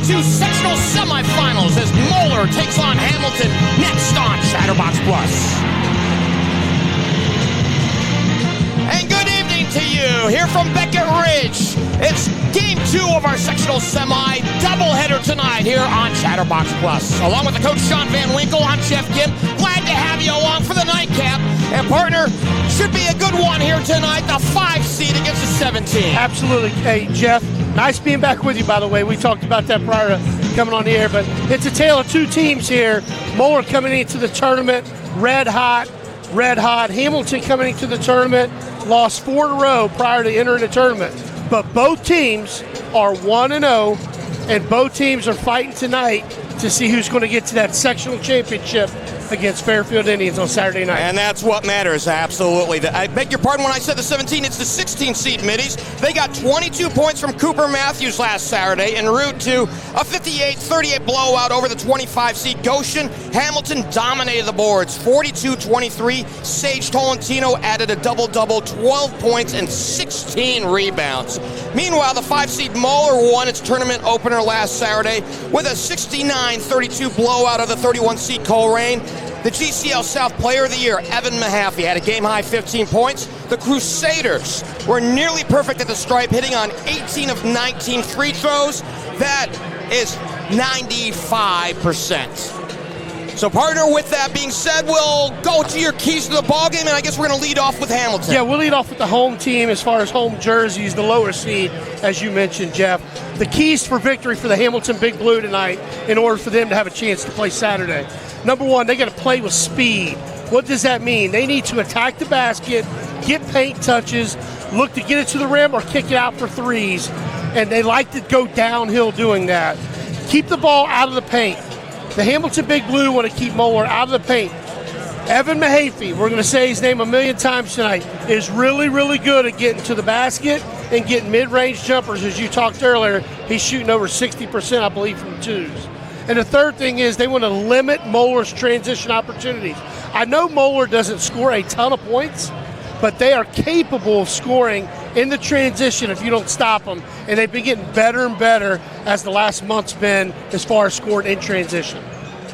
to sectional semifinals as Moeller takes on Hamilton next on Chatterbox Plus. And good evening to you here from Beckett Ridge. It's game 2 of our sectional semi doubleheader tonight here on Chatterbox Plus. Along with the coach Sean Van Winkle, I'm Geoff Kim. Glad to have you along for the nightcap. And partner, should be a good one here tonight. The 5 seed against the 17. Absolutely. Hey, Jeff, nice being back with you, by the way. We talked about that prior to coming on the air, but it's a tale of two teams here. Moeller coming into the tournament, red hot. Hamilton coming into the tournament, lost 4 in a row prior to entering the tournament. But both teams are 1-0, and both teams are fighting tonight to see who's going to get to that sectional championship against Fairfield Indians on Saturday night. And that's what matters, absolutely. I beg your pardon when I said the 17, it's the 16 seed middies. They got 22 points from Cooper Matthews last Saturday en route to a 58-38 blowout over the 25 seed Goshen. Hamilton dominated the boards, 42-23. Sage Tolentino added a double-double, 12 points and 16 rebounds. Meanwhile, the 5 seed Moeller won its tournament opener last Saturday with a 69-32 blowout of the 31 seed Coleraine. The GCL South Player of the Year, Evan Mahaffey, had a game-high 15 points. The Crusaders were nearly perfect at the stripe, hitting on 18 of 19 free throws. That is 95%. So, partner, with that being said, we'll go to your keys to the ballgame, and I guess we're going to lead off with Hamilton. Yeah, we'll lead off with the home team as far as home jerseys, the lower seed, as you mentioned, Jeff. The keys for victory for the Hamilton Big Blue tonight in order for them to have a chance to play Saturday. Number one, they got to play with speed. What does that mean? They need to attack the basket, get paint touches, look to get it to the rim or kick it out for threes, and they like to go downhill doing that. Keep the ball out of the paint. The Hamilton Big Blue want to keep Moeller out of the paint. Evan Mahaffey, we're going to say his name a million times tonight, is really, really good at getting to the basket and getting mid-range jumpers. As you talked earlier, he's shooting over 60%, I believe, from twos. And the third thing is they want to limit Moeller's transition opportunities. I know Moeller doesn't score a ton of points, but they are capable of scoring in the transition if you don't stop them. And they've been getting better and better as the last month's been as far as scoring in transition.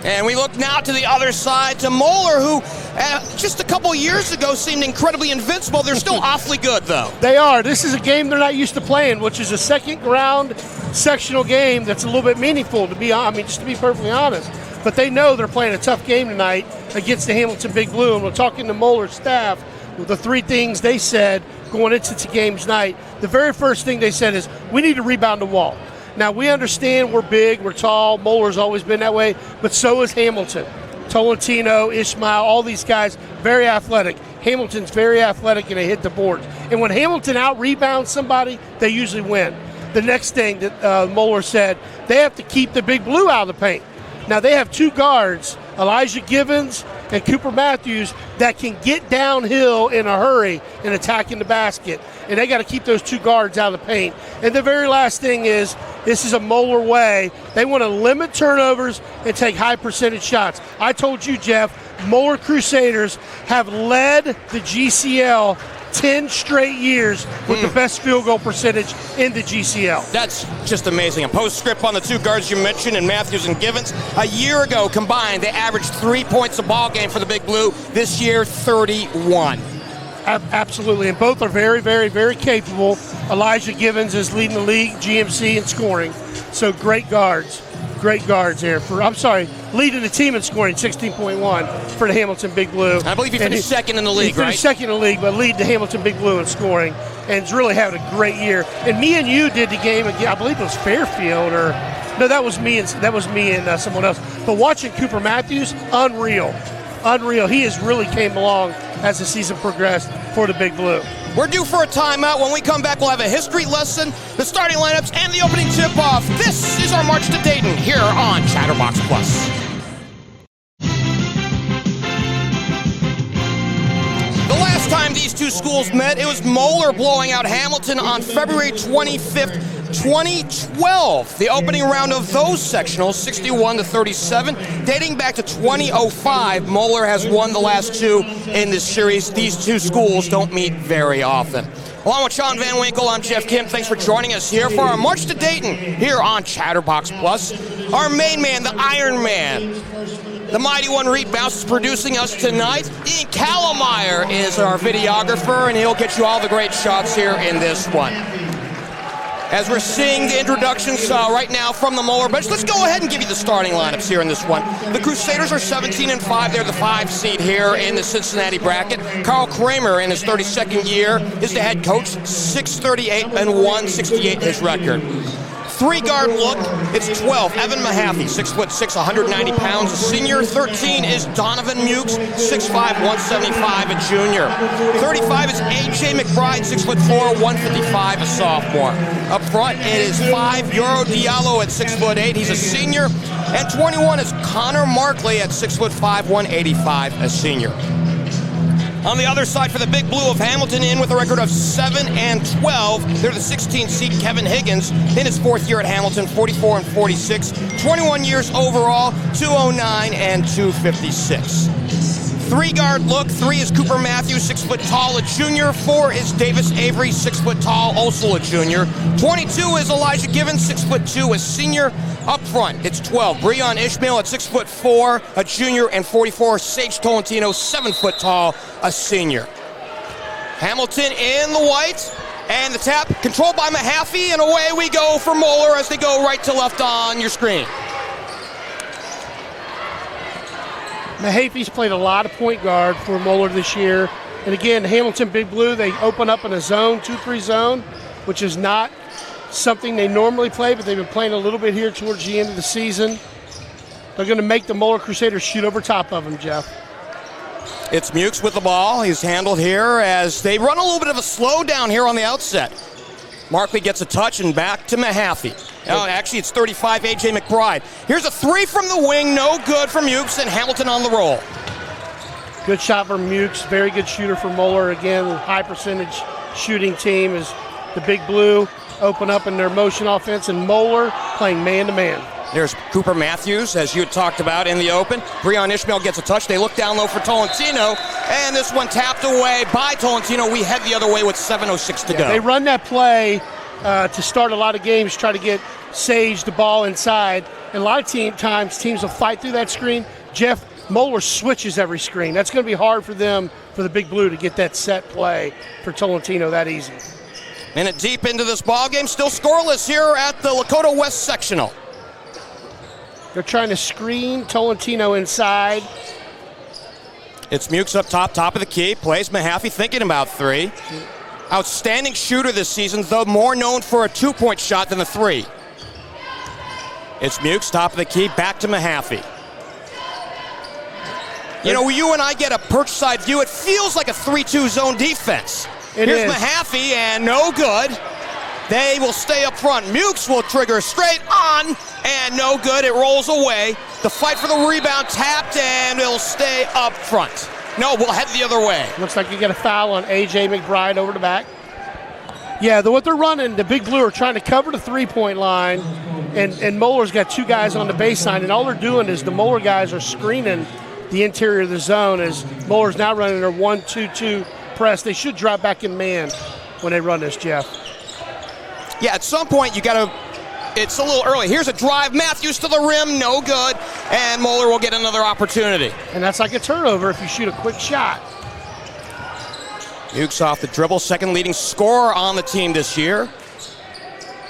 And we look now to the other side, to Moeller, who just a couple years ago seemed incredibly invincible. They're still awfully good, though. They are. This is a game they're not used to playing, which is a second round sectional game that's a little bit meaningful, just to be perfectly honest. But they know they're playing a tough game tonight against the Hamilton Big Blue. And we're talking to Moeller's staff with the 3 things they said going into the game's night. The very first thing they said is, we need to rebound the wall. Now, we understand we're big, we're tall, Moeller's always been that way, but so is Hamilton. Tolentino, Ishmael, all these guys, very athletic. Hamilton's very athletic, and they hit the boards. And when Hamilton out-rebounds somebody, they usually win. The next thing that Moeller said, they have to keep the Big Blue out of the paint. Now, they have 2 guards, Elijah Givens and Cooper Matthews, that can get downhill in a hurry and attacking the basket. And they got to keep those 2 guards out of the paint. And the very last thing is, this is a Moeller way. They want to limit turnovers and take high percentage shots. I told you, Jeff, Moeller Crusaders have led the GCL 10 straight years with the best field goal percentage in the GCL. That's just amazing. A postscript on the 2 guards you mentioned, and Matthews and Givens. A year ago combined, they averaged 3 points a ball game for the Big Blue. This year, 31. Absolutely, and both are very, very, very capable. Elijah Givens is leading the league, GMC, in scoring. So great guards there. Leading the team in scoring, 16.1 for the Hamilton Big Blue. I believe he finished second in the league, right? He finished second in the league, but lead the Hamilton Big Blue in scoring, and is really having a great year. And me and you did the game again. I believe it was Fairfield, or no, that was me and someone else. But watching Cooper Matthews, unreal. He has really came along as the season progressed for the Big Blue. We're due for a timeout. When we come back, we'll have a history lesson, the starting lineups, and the opening tip-off. This is our march to Dayton here on Chatterbox Plus. The last time these 2 schools met, it was Moeller blowing out Hamilton on February 25th, 2012. The opening round of those sectionals, 61-37, dating back to 2005. Moeller has won the last 2 in this series. These 2 schools don't meet very often. Along with Sean Van Winkle, I'm Geoff Kim. Thanks for joining us here for our March to Dayton here on Chatterbox Plus. Our main man, the Iron Man, the Mighty One Reed Mouse, is producing us tonight. Ian Kallmeyer is our videographer, and he'll get you all the great shots here in this one. As we're seeing the introductions right now from the Moeller bench, let's go ahead and give you the starting lineups here in this one. The Crusaders are 17-5. They're the 5 seed here in the Cincinnati bracket. Carl Kramer, in his 32nd year, is the head coach. 638-1, 68 his record. 3-guard look, it's 12, Evan Mahaffey, 6'6", 190 pounds, a senior. 13 is Donovan Mukes, 6'5", 175, a junior. 35 is AJ McBride, 6'4", 155, a sophomore. Up front, it is 5, Euro Diallo at 6'8", he's a senior. And 21 is Connor Markley at 6'5", 185, a senior. On the other side for the Big Blue of Hamilton, in with a record of 7-12. They're the 16th seed, Kevin Higgins, in his 4th year at Hamilton, 44-46. 21 years overall, 209 and 256. 3-guard look, 3 is Cooper Matthews, 6 foot tall, a junior. 4 is Davis Avery, 6 foot tall, also a junior. 22 is Elijah Givens, 6'2", a senior. Up front, it's 12, Breon Ishmael at 6'4", a junior, and 44, Sage Tolentino, 7 foot tall, a senior. Hamilton in the white, and the tap controlled by Mahaffey, and away we go for Moeller as they go right to left on your screen. Mahaffey's played a lot of point guard for Moeller this year. And again, Hamilton Big Blue, they open up in a zone, 2-3 zone, which is not something they normally play, but they've been playing a little bit here towards the end of the season. They're going to make the Moeller Crusaders shoot over top of them, Geoff. It's Mukes with the ball. He's handled here as they run a little bit of a slowdown here on the outset. Markley gets a touch and back to Mahaffey. Oh, actually, it's 35, AJ McBride. Here's a 3 from the wing, no good for Mukes, and Hamilton on the roll. Good shot from Mukes, very good shooter for Moeller. Again, high percentage shooting team is the Big Blue. Open up in their motion offense, and Moeller playing man-to-man. There's Cooper Matthews, as you had talked about in the open. Breon Ishmael gets a touch. They look down low for Tolentino, and this one tapped away by Tolentino. We head the other way with 7:06 to go. They run that play to start a lot of games, try to get Sage the ball inside. And a lot of times teams will fight through that screen. Geoff, Moeller switches every screen. That's going to be hard for them, for the Big Blue, to get that set play for Tolentino that easy. Minute deep into this ball game, still scoreless here at the Lakota West Sectional. They're trying to screen Tolentino inside. It's Mukes up top of the key. Plays Mahaffey, thinking about 3. Outstanding shooter this season, though more known for a 2-point shot than a 3. It's Mukes, top of the key, back to Mahaffey. You know, you and I get a perch side view. It feels like a 3-2 zone defense. Here's Mahaffey, and no good. They will stay up front. Mukes will trigger straight on, and no good. It rolls away. The fight for the rebound tapped, and it'll stay up front. No, we'll head the other way. Looks like you get a foul on AJ McBride over the back. Yeah, what they're running, the Big Blue are trying to cover the 3-point line, and Moeller's got 2 guys on the baseline, and all they're doing is the Moeller guys are screening the interior of the zone as Moeller's now running their 1-2-2 press. They should drop back in man when they run this, Geoff. Yeah, at some point you got to, it's a little early. Here's a drive, Matthews to the rim, no good, and Moeller will get another opportunity. And that's like a turnover if you shoot a quick shot. Mukes off the dribble, second leading scorer on the team this year.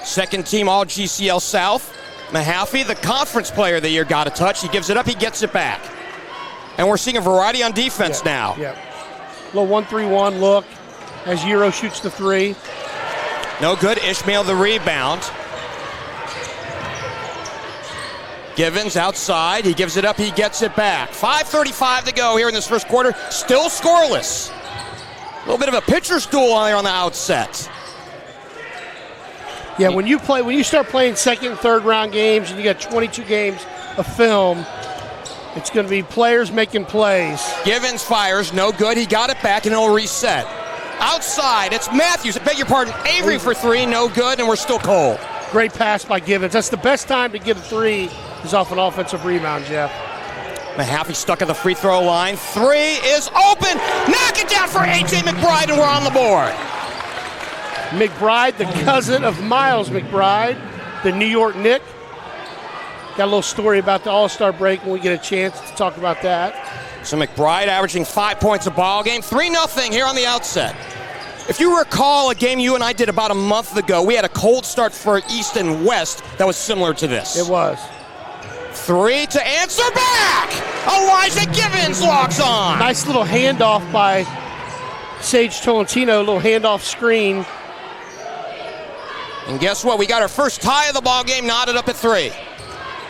Second team all GCL South. Mahaffey, the conference player of the year, got a touch. He gives it up, he gets it back. And we're seeing a variety on defense now. Yeah. Little 1-3-1 look as Euro shoots the 3. No good. Ishmael the rebound. Givens outside. He gives it up. He gets it back. 5:35 to go here in this first quarter. Still scoreless. A little bit of a pitcher's duel on the outset. Yeah, when you start playing second and third round games and you got 22 games of film, it's going to be players making plays. Givens fires. No good. He got it back, and it'll reset. Outside, it's Matthews. I beg your pardon. Avery for 3. No good, and we're still cold. Great pass by Givens. That's the best time to get a 3 is off an offensive rebound, Geoff. Mahaffey stuck at the free throw line. 3 is open. Knock it down for AJ McBride, and we're on the board. McBride, the cousin of Miles McBride, the New York Knick. Got a little story about the All-Star break when we get a chance to talk about that. So McBride averaging 5 points a ball game, 3-0 here on the outset. If you recall a game you and I did about a month ago, we had a cold start for East and West that was similar to this. It was. 3 to answer back. Elijah Givens locks on. Nice little handoff by Sage Tolentino, a little handoff screen. And guess what? We got our first tie of the ball game knotted up at 3.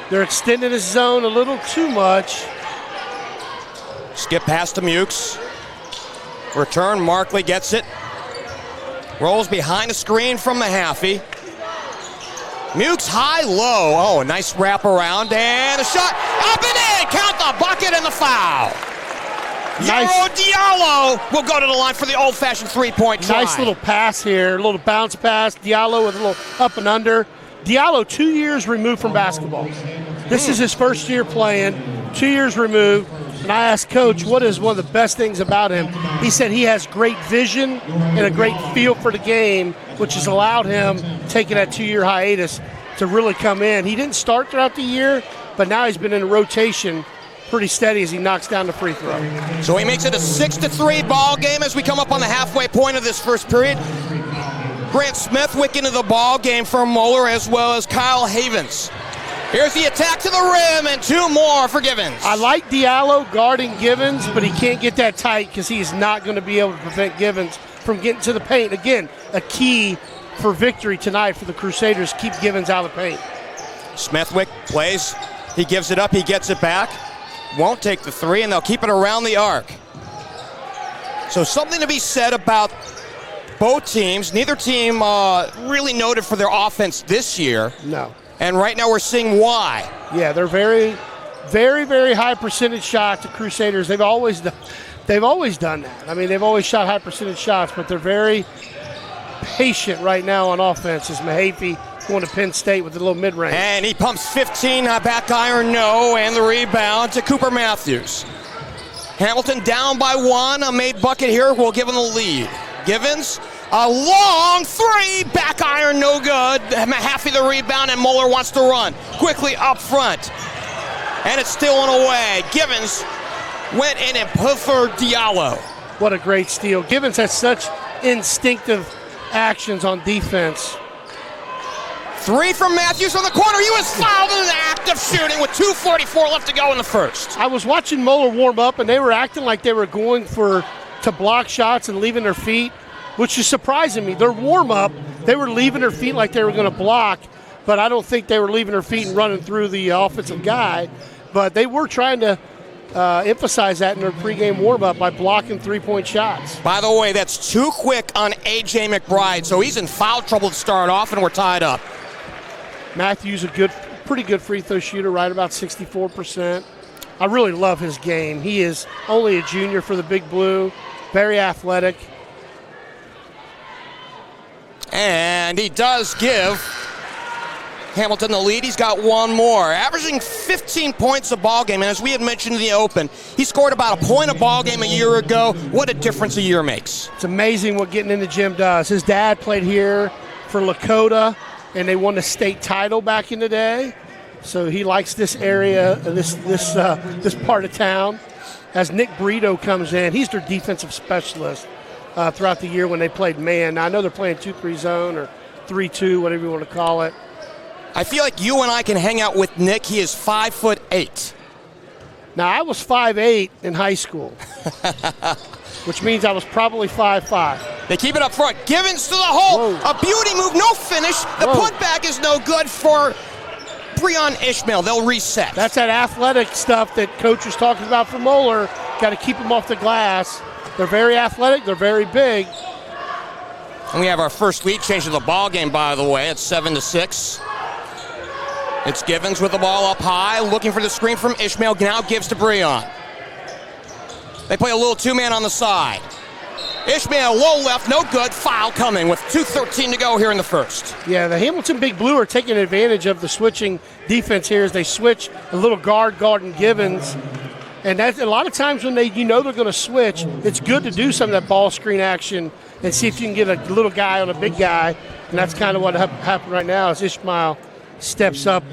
They're extending his zone a little too much. Skip past to Mukes. Return, Markley gets it. Rolls behind the screen from Mahaffey. Mukes high-low. Oh, a nice wrap around and a shot. Up and in! Count the bucket and the foul. Nice. Euro Diallo will go to the line for the old-fashioned three-point try. Nice little pass here, a little bounce pass. Diallo with a little up and under. Diallo 2 years removed from basketball. This is his first year playing, 2 years removed. And I asked Coach, what is one of the best things about him? He said he has great vision and a great feel for the game, which has allowed him, taking that 2-year hiatus, to really come in. He didn't start throughout the year, but now he's been in a rotation pretty steady as he knocks down the free throw. So he makes it a 6-3 ball game as we come up on the halfway point of this first period. Grant Smithwick into the ball game for Moeller, as well as Kyle Havens. Here's the attack to the rim, and 2 more for Givens. I like Diallo guarding Givens, but he can't get that tight because he's not going to be able to prevent Givens from getting to the paint. Again, a key for victory tonight for the Crusaders, keep Givens out of the paint. Smithwick plays. He gives it up. He gets it back. Won't take the 3, and they'll keep it around the arc. So something to be said about both teams. Neither team really noted for their offense this year. No. And right now we're seeing why. Yeah, they're very, very, very high percentage shot to Crusaders. They've always done that. I mean, they've always shot high percentage shots, but they're very patient right now on offense. As Mahaffey going to Penn State with a little mid-range. And he pumps 15, back iron, no, and the rebound to Cooper Matthews. Hamilton down by 1, a made bucket here will give him the lead. Givens, a long 3, back iron, no good. Mahaffey the rebound, and Moeller wants to run. Quickly up front, and it's stealing away. Givens went in and put for Diallo. What a great steal. Givens has such instinctive actions on defense. 3 from Matthews from the corner. He was fouled in the act of shooting with 2:44 left to go in the first. I was watching Moeller warm up, and they were acting like they were going to block shots and leaving their feet, which is surprising me. Their warm-up, they were leaving their feet like they were going to block, but I don't think they were leaving their feet and running through the offensive guy. But they were trying to emphasize that in their pregame warm-up by blocking three-point shots. By the way, that's too quick on A.J. McBride, so he's in foul trouble to start off, and we're tied up. Matthews, pretty good free throw shooter, right about 64%. I really love his game. He is only a junior for the Big Blue, very athletic. And he does give Hamilton the lead. He's got 1 more, averaging 15 points a ball game. And as we had mentioned in the open, he scored about a point a ball game a year ago. What a difference a year makes. It's amazing what getting in the gym does. His dad played here for Lakota, and they won the state title back in the day. So he likes this area, this part of town. As Nick Brito comes in, he's their defensive specialist throughout the year when they played man. Now, I know they're playing 2-3 zone or 3-2, whatever you want to call it. I feel like you and I can hang out with Nick. He is 5'8". Now, I was 5'8" in high school, which means I was probably 5'5". They keep it up front. Givens to the hole. Whoa. A beauty move, no finish. The putback is no good for Breon Ishmael. They'll reset. That's that athletic stuff that Coach was talking about for Moeller. Got to keep them off the glass. They're very athletic. They're very big. And we have our first lead change of the ball game, by the way. It's 7-6. It's Givens with the ball up high, looking for the screen from Ishmael. Now gives to Breon. They play a little 2-man on the side. Ishmael, low left, no good. Foul coming with 2:13 to go here in the first. Yeah, the Hamilton Big Blue are taking advantage of the switching defense here as they switch a little guarding Givens. And that's a lot of times when they're going to switch, it's good to do some of that ball screen action and see if you can get a little guy on a big guy. And that's kind of what happened right now as Ishmael steps up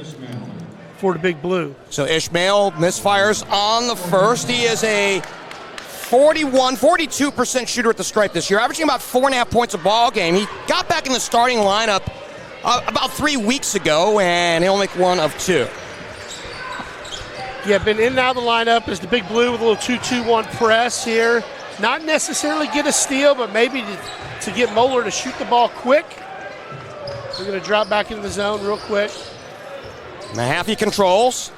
for the Big Blue. So Ishmael misfires on the first. He is a 42% shooter at the stripe this year, averaging about 4.5 points a ball game. He got back in the starting lineup about 3 weeks ago, and he'll make one of two. Yeah, been in and out of the lineup as the Big Blue with a little 2-2-1 press here. Not necessarily get a steal, but maybe to get Moeller to shoot the ball quick. We're going to drop back into the zone real quick. Mahaffey controls.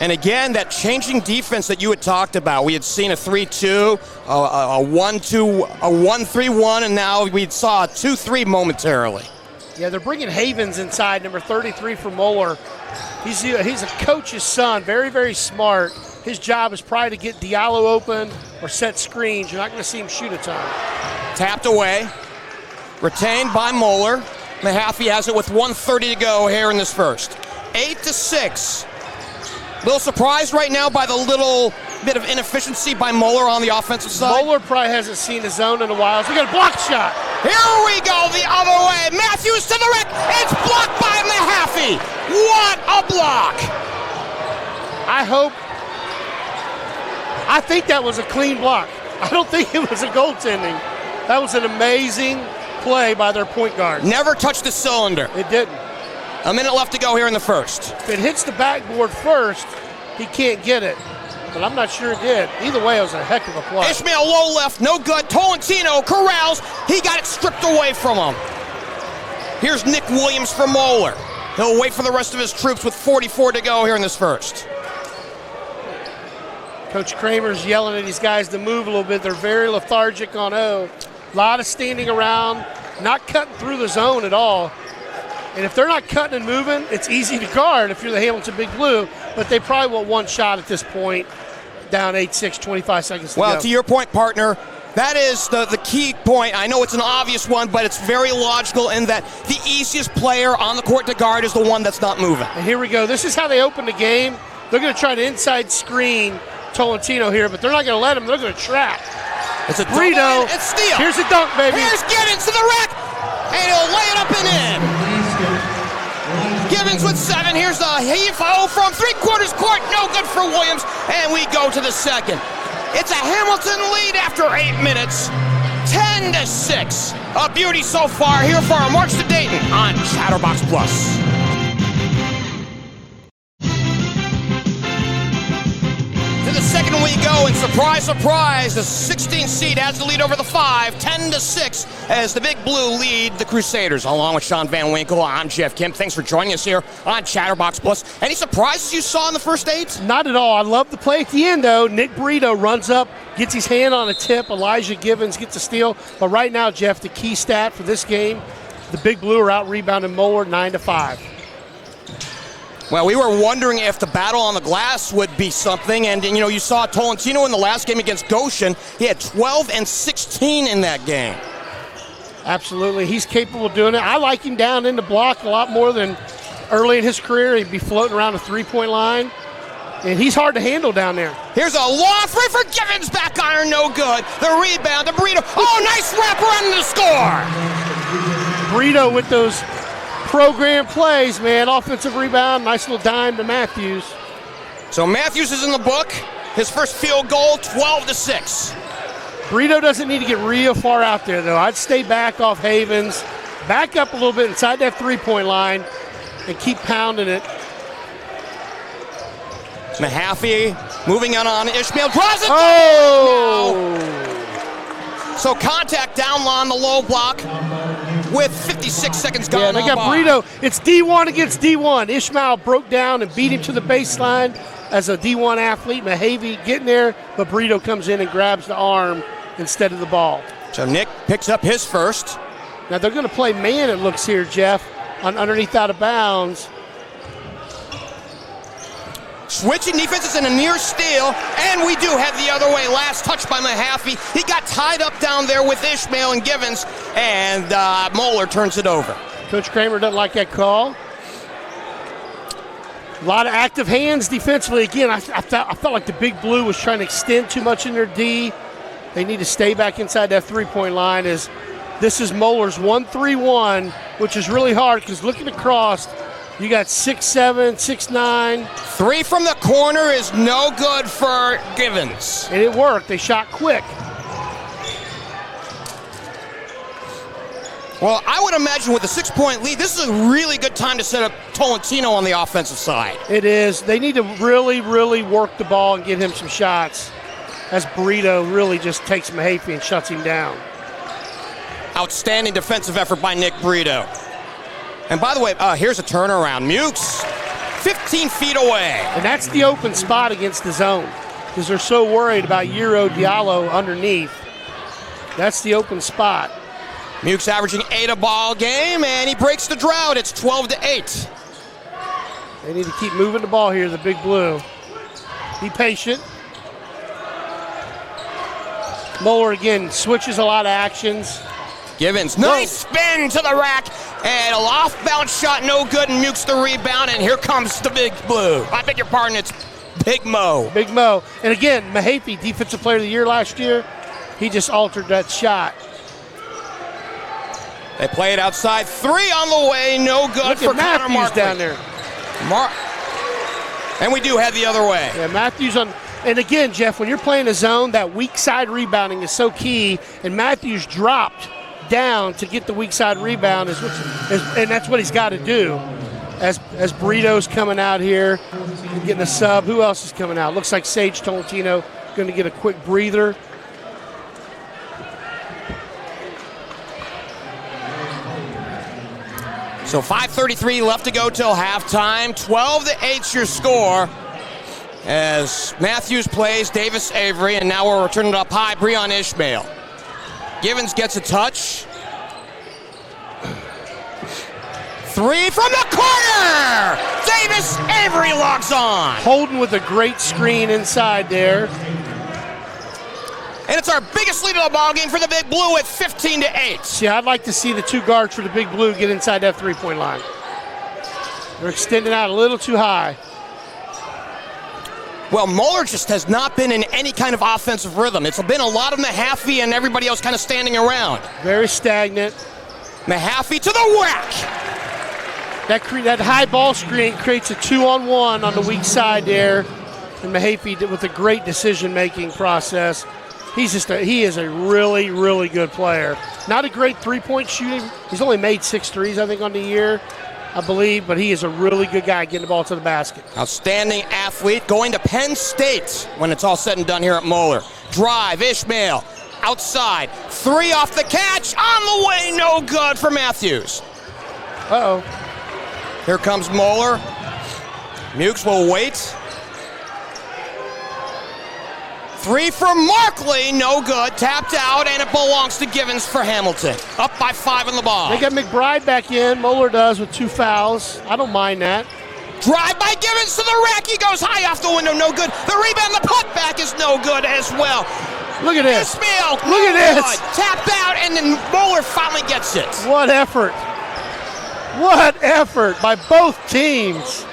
And again, that changing defense that you had talked about. We had seen a 3-2, a 1-2, a 1-3-1, and now we saw a 2-3 momentarily. Yeah, they're bringing Havens inside, number 33 for Moeller. He's a coach's son, very, very smart. His job is probably to get Diallo open or set screens. You're not going to see him shoot a ton. Tapped away, retained by Moeller. Mahaffey has it with 1:30 to go here in this first. 8-6. Little surprised right now by the little bit of inefficiency by Moeller on the offensive side. Moeller probably hasn't seen the zone in a while, so we got a block shot. Here we go the other way. Matthews to the rack. It's blocked by Mahaffey. What a block. I think that was a clean block. I don't think it was a goaltending. That was an amazing play by their point guard. Never touched the cylinder. It didn't. A minute left to go here in the first. If it hits the backboard first, he can't get it. But I'm not sure it did. Either way, it was a heck of a play. Ishmael low left, no good. Tolentino corrals. He got it stripped away from him. Here's Nick Williams for Moeller. He'll wait for the rest of his troops with 44 to go here in this first. Coach Kramer's yelling at these guys to move a little bit. They're very lethargic on O. A lot of standing around, not cutting through the zone at all. And if they're not cutting and moving, it's easy to guard if you're the Hamilton Big Blue, but they probably want one shot at this point, down 8-6, 25 seconds to go. Well, to your point, partner, that is the key point. I know it's an obvious one, but it's very logical in that the easiest player on the court to guard is the one that's not moving. And here we go. This is how they open the game. They're going to try to inside screen Tolentino here, but they're not going to let him. They're going to trap. It's a Brito. It's steal. Here's a dunk, baby. Here's Gibbons to the rack, and he'll lay it up and in. Gibbons with 7. Here's the heave-ho from three-quarters court. No good for Williams, and we go to the second. It's a Hamilton lead after 8 minutes. 10-6. A beauty so far here for our march to Dayton on Chatterbox Plus. To the second we go, and surprise, surprise, the 16 seed has the lead over the 5, 10-6, as the Big Blue lead the Crusaders. Along with Sean Van Winkle, I'm Geoff Kim. Thanks for joining us here on Chatterbox Plus. Any surprises you saw in the first 8? Not at all. I love the play at the end, though. Nick Brito runs up, gets his hand on a tip. Elijah Gibbons gets a steal. But right now, Jeff, the key stat for this game, the Big Blue are out-rebounding Moeller 9-5. Well, we were wondering if the battle on the glass would be something, and you know, you saw Tolentino in the last game against Goshen. He had 12 and 16 in that game. Absolutely, he's capable of doing it. I like him down in the block a lot more than early in his career. He'd be floating around the three-point line, and he's hard to handle down there. Here's a long three for Gibbons, back iron, no good. The rebound to Brito. Oh, nice wraparound to score. Brito with those program plays, man. Offensive rebound, nice little dime to Matthews. So Matthews is in the book. His first field goal, 12-6. Brito doesn't need to get real far out there, though. I'd stay back off Havens, back up a little bit inside that three-point line, and keep pounding it. Mahaffey moving on Ishmael, draws it. Oh! So contact down on the low block with 56 seconds gone. Yeah, they got Brito. It's D1 against D1. Ishmael broke down and beat him to the baseline as a D1 athlete. Mahaffey getting there, but Brito comes in and grabs the arm instead of the ball. So Nick picks up his first. Now they're going to play man, it looks here, Jeff, on underneath out of bounds. Switching defenses in a near steal, and we do have the other way. Last touch by Mahaffey. He got tied up down there with Ishmael and Gibbons, and Moeller turns it over. Coach Kramer doesn't like that call. A lot of active hands defensively. Again, I felt like the Big Blue was trying to extend too much in their D. They need to stay back inside that three-point line. As this is Moeller's 1-3-1, which is really hard because looking across, you got 6'7", 6'9". 3 from the corner is no good for Givens. And it worked. They shot quick. Well, I would imagine with a 6-point lead, this is a really good time to set up Tolentino on the offensive side. It is. They need to really, really work the ball and get him some shots, as Burrito really just takes Mahaffey and shuts him down. Outstanding defensive effort by Nick Burrito. And by the way, here's a turnaround. Mukes, 15 feet away. And that's the open spot against the zone because they're so worried about Euro Diallo underneath. That's the open spot. Mukes averaging 8 a ball game, and he breaks the drought. It's 12-8. They need to keep moving the ball here, the Big Blue. Be patient. Moeller again switches a lot of actions. Givens, nice spin to the rack, and a off-bounce shot, no good, and Mukes the rebound, and here comes the Big Blue. I beg your pardon, it's Big Mo. Big Mo. And again, Mahaffey, Defensive Player of the Year last year, he just altered that shot. They play it outside. 3 on the way, no good. Look for at Matthews Connor Markley down there. And we do head the other way. Yeah, Matthews on. And again, Jeff, when you're playing a zone, that weak side rebounding is so key. And Matthews dropped down to get the weak side rebound, and that's what he's got to do. As Burrito's coming out here, getting a sub. Who else is coming out? Looks like Sage Tolentino going to get a quick breather. So 5:33 left to go till halftime. 12-8's your score. As Matthews plays Davis Avery, and now we're returning it up high. Breon Ishmael. Givens gets a touch. 3 from the corner! Davis Avery logs on. Holden with a great screen inside there. And it's our biggest lead of the ball game for the Big Blue at 15-8. See, I'd like to see the 2 guards for the Big Blue get inside that three-point line. They're extending out a little too high. Well, Moeller just has not been in any kind of offensive rhythm. It's been a lot of Mahaffey and everybody else kind of standing around. Very stagnant. Mahaffey to the rack. That high ball screen creates a 2-on-1 on the weak side there. And Mahaffey with a great decision-making process. He is a really, really good player. Not a great three-point shooting. He's only made 6 threes, I think, on the year, I believe, but he is a really good guy getting the ball to the basket. Outstanding athlete, going to Penn State when it's all said and done here at Moeller. Drive, Ishmael, outside, 3 off the catch, on the way, no good for Matthews. Uh-oh. Here comes Moeller. Mukes will wait. 3 from Markley, no good. Tapped out, and it belongs to Givens for Hamilton. Up by 5 on the ball. They got McBride back in. Moeller does with 2 fouls. I don't mind that. Drive by Givens to the rack. He goes high off the window, no good. The rebound, the putback is no good as well. Look at this. Ishmael, Look at this. Tapped out, and then Moeller finally gets it. What effort. What effort by both teams.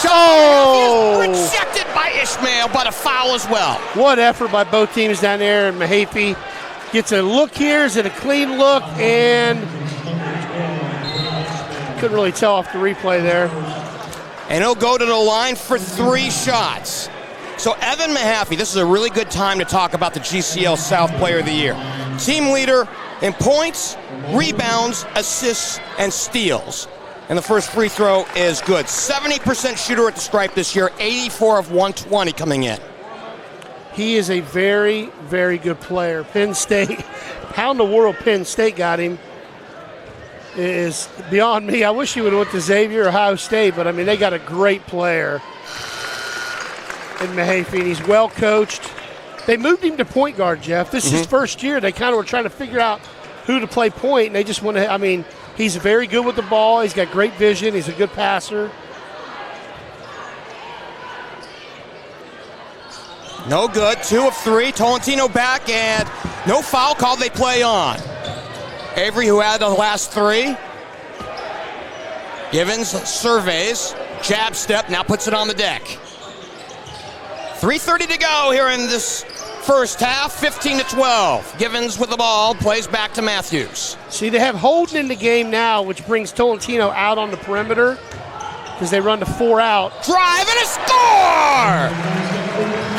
Oh! Rejected by Ishmael, but a foul as well. What effort by both teams down there, and Mahaffey gets a look here. Is it a clean look? And couldn't really tell off the replay there. And he'll go to the line for 3 shots. So Evan Mahaffey, this is a really good time to talk about the GCL South Player of the Year. Team leader in points, rebounds, assists, and steals. And the first free throw is good. 70% shooter at the stripe this year, 84 of 120 coming in. He is a very, very good player. Penn State, how in the world Penn State got him is beyond me. I wish he would have went to Xavier or Ohio State, but I mean, they got a great player in Mahaffey, and he's well coached. They moved him to point guard, Jeff. This is his first year. They kind of were trying to figure out who to play point, and they just want to, I mean, he's very good with the ball. He's got great vision. He's a good passer. No good. 2 of 3. Tolentino back, and no foul called. They play on. Avery, who had the last 3. Givens surveys. Jab step. Now puts it on the deck. 3:30 to go here in this first half, 15-12. Givens with the ball, plays back to Matthews. See, they have Holden in the game now, which brings Tolentino out on the perimeter because they run the 4 out. Drive and a score!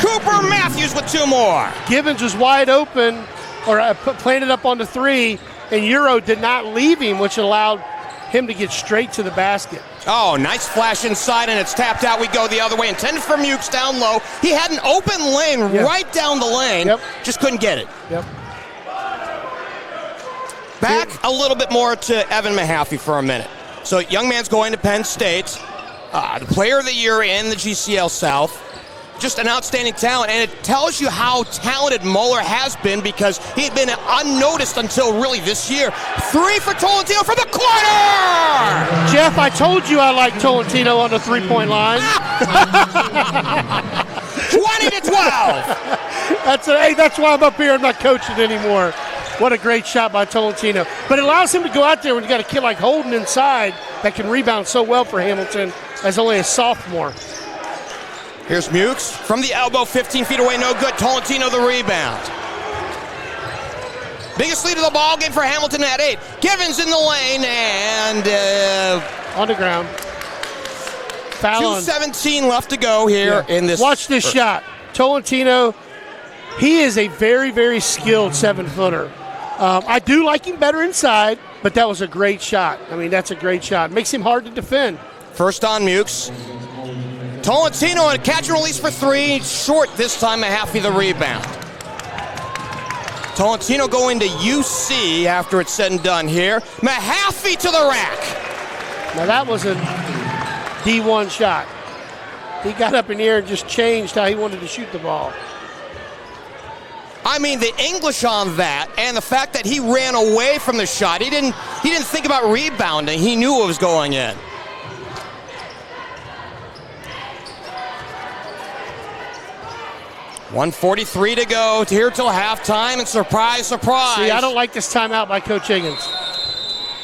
Cooper Matthews with 2 more. Givens was wide open, or planted up on the 3, and Euro did not leave him, which allowed him to get straight to the basket. Oh, nice flash inside, and it's tapped out. We go the other way. Intended for Mukes down low. He had an open lane right down the lane. Just couldn't get it. Back a little bit more to Evan Mahaffey for a minute. So, young man's going to Penn State. The player of the year in the GCL South. Just an outstanding talent, and it tells you how talented Moeller has been because he had been unnoticed until really this year. 3 for Tolentino from the corner! Geoff, I told you I like Tolentino on the 3-point line. 20-12! That's why I'm up here. I'm not coaching anymore. What a great shot by Tolentino. But it allows him to go out there when you got a kid like Holden inside that can rebound so well for Hamilton as only a sophomore. Here's Mukes from the elbow, 15 feet away, no good. Tolentino the rebound. Biggest lead of the ball game for Hamilton at 8. Givens in the lane and on the ground. Foul on. 2:17 left to go here in this. Watch this shot. Tolentino, he is a very, very skilled 7-footer. I do like him better inside, but that was a great shot. I mean, that's a great shot. Makes him hard to defend. First on Mukes. Tolentino on a catch and release for 3. Short this time, Mahaffey the rebound. Tolentino going to UC after it's said and done here. Mahaffey to the rack. Now that was a D1 shot. He got up in the air and just changed how he wanted to shoot the ball. I mean, the English on that and the fact that he ran away from the shot. He didn't think about rebounding. He knew it was going in. $1:43 to go here till halftime, and surprise, surprise. See, I don't like this timeout by Coach Higgins.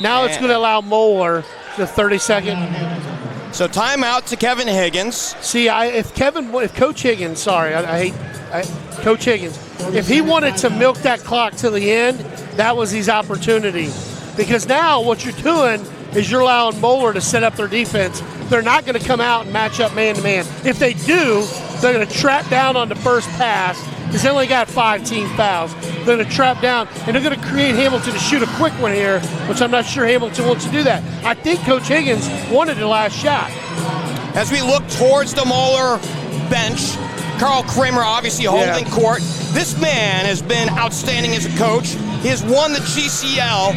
Now it's going to allow Moeller the 30-second. So timeout to Kevin Higgins. See, if Coach Higgins, Coach Higgins, if he wanted to milk that clock to the end, that was his opportunity. Because now what you're doing is you're allowing Moeller to set up their defense. They're not going to come out and match up man-to-man. If they do, they're going to trap down on the first pass because they only got 5 team fouls. They're going to trap down, and they're going to create Hamilton to shoot a quick one here, which I'm not sure Hamilton wants to do that. I think Coach Higgins wanted the last shot. As we look towards the Moeller bench, Carl Kramer obviously holding court. This man has been outstanding as a coach. He has won the GCL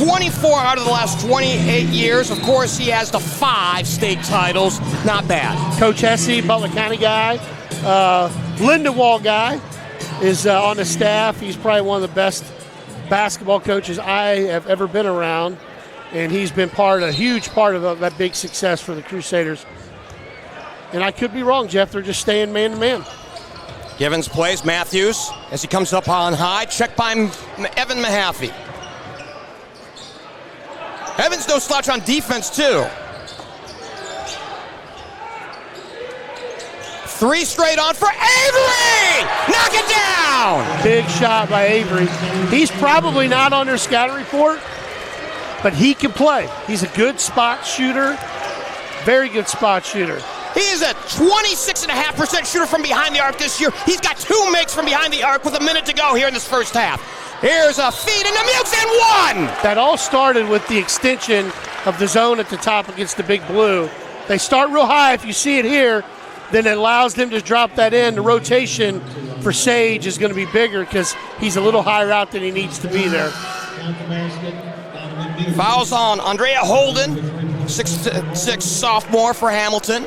24 out of the last 28 years. Of course, he has the 5 state titles. Not bad. Coach Hesse, Butler County guy. Lindenwold guy is on the staff. He's probably one of the best basketball coaches I have ever been around. And he's been a huge part of that big success for the Crusaders. And I could be wrong, Geoff. They're just staying man-to-man. Givens plays Matthews as he comes up on high. Checked by Evan Mahaffey. Evans no slouch on defense, too. 3 straight on for Avery! Knock it down! Big shot by Avery. He's probably not on their scouting report, but he can play. He's a good spot shooter. Very good spot shooter. He is a 26.5% shooter from behind the arc this year. He's got 2 makes from behind the arc with a minute to go here in this first half. Here's a feed into Mukes and 1! That all started with the extension of the zone at the top against the Big Blue. They start real high. If you see it here, then it allows them to drop that in. The rotation for Sage is going to be bigger because he's a little higher out than he needs to be there. Fouls on Andrea Holden, 6'6" sophomore for Hamilton.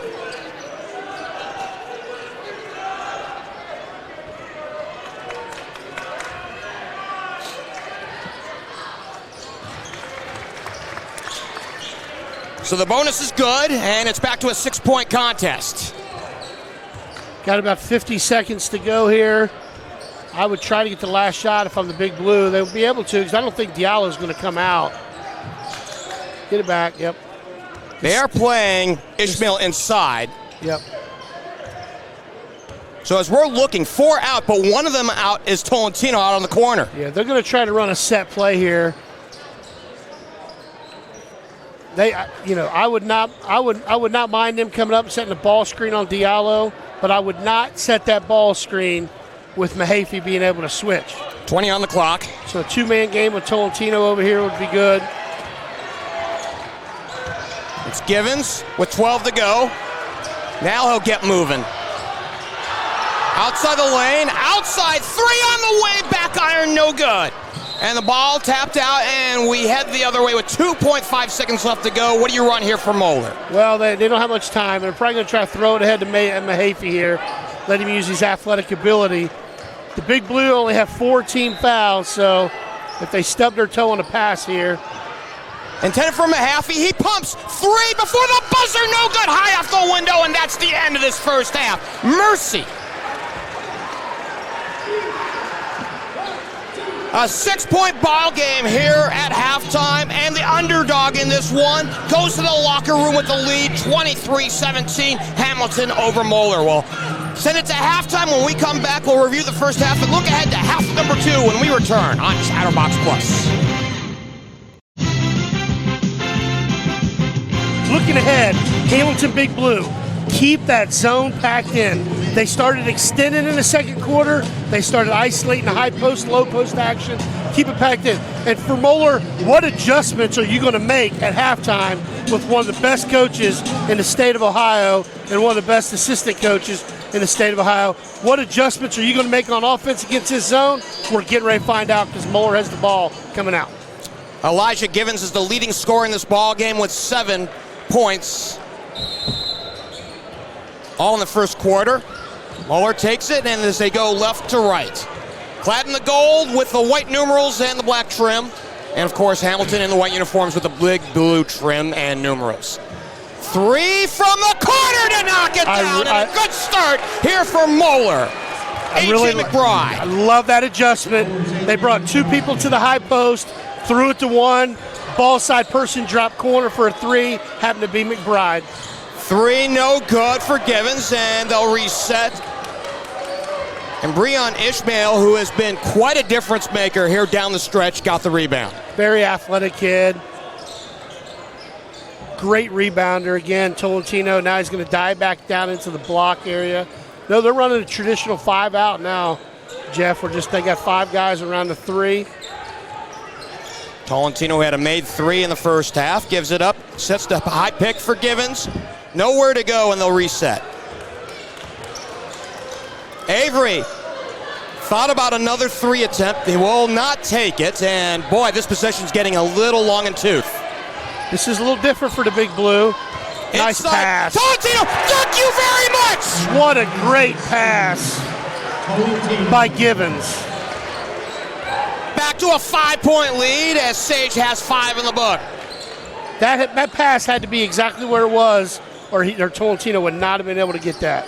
So the bonus is good, and it's back to a 6-point contest. Got about 50 seconds to go here. I would try to get the last shot if I'm the Big Blue. They would be able to because I don't think Diallo's going to come out. Get it back, yep. They are playing Ishmael inside. Yep. So as we're looking, 4 out, but one of them out is Tolentino out on the corner. Yeah, they're going to try to run a set play here. I would not mind them coming up and setting a ball screen on Diallo, but I would not set that ball screen with Mahaffey being able to switch. 20 on the clock. So a 2-man game with Tolentino over here would be good. It's Givens with 12 to go. Now he'll get moving. Outside the lane, outside, 3 on the way, back iron, no good. And the ball tapped out, and we head the other way with 2.5 seconds left to go. What do you run here for Moeller? Well, they don't have much time. They're probably going to try to throw it ahead to Mahaffey here, let him use his athletic ability. The Big Blue only have 4 team fouls, so if they stub their toe on a pass here. Intended for Mahaffey, he pumps 3 before the buzzer, no good, high off the window, and that's the end of this first half. Mercy. A 6-point ball game here at halftime, and the underdog in this one goes to the locker room with the lead, 23-17, Hamilton over Moeller. Well, send it to halftime. When we come back, we'll review the first half and look ahead to half number 2 when we return on Chatterbox Plus. Looking ahead, Hamilton Big Blue. Keep that zone packed in. They started extending in the second quarter. They started isolating the high post, low post action. Keep it packed in. And for Moeller, what adjustments are you going to make at halftime with one of the best coaches in the state of Ohio and one of the best assistant coaches in the state of Ohio? What adjustments are you going to make on offense against this zone? We're getting ready to find out because Moeller has the ball coming out. Elijah Givens is the leading scorer in this ball game with 7 points. All in the first quarter. Moeller takes it, and as they go left to right. Clad in the gold with the white numerals and the black trim. And, of course, Hamilton in the white uniforms with the big blue trim and numerals. 3 from the corner to knock it down, and a good start here for Moeller. A.J. McBride. I love that adjustment. They brought 2 people to the high post, threw it to 1. Ball side person dropped corner for a 3, happened to be McBride. 3 no good for Givens, and they'll reset. And Breon Ishmael, who has been quite a difference maker here down the stretch, got the rebound. Very athletic kid. Great rebounder. Again, Tolentino, now he's going to dive back down into the block area. No, they're running a traditional 5 out now, Jeff. They got 5 guys around the 3. Tolentino had a made 3 in the first half, gives it up, sets the high pick for Givens. Nowhere to go, and they'll reset. Avery thought about another 3 attempt. He will not take it, and boy, this possession's getting a little long in tooth. This is a little different for the Big Blue. Nice pass. Tolentino, thank you very much! What a great pass by Givens. Back to a 5-point lead as Sage has 5 in the book. That pass had to be exactly where it was, or Tolentino would not have been able to get that.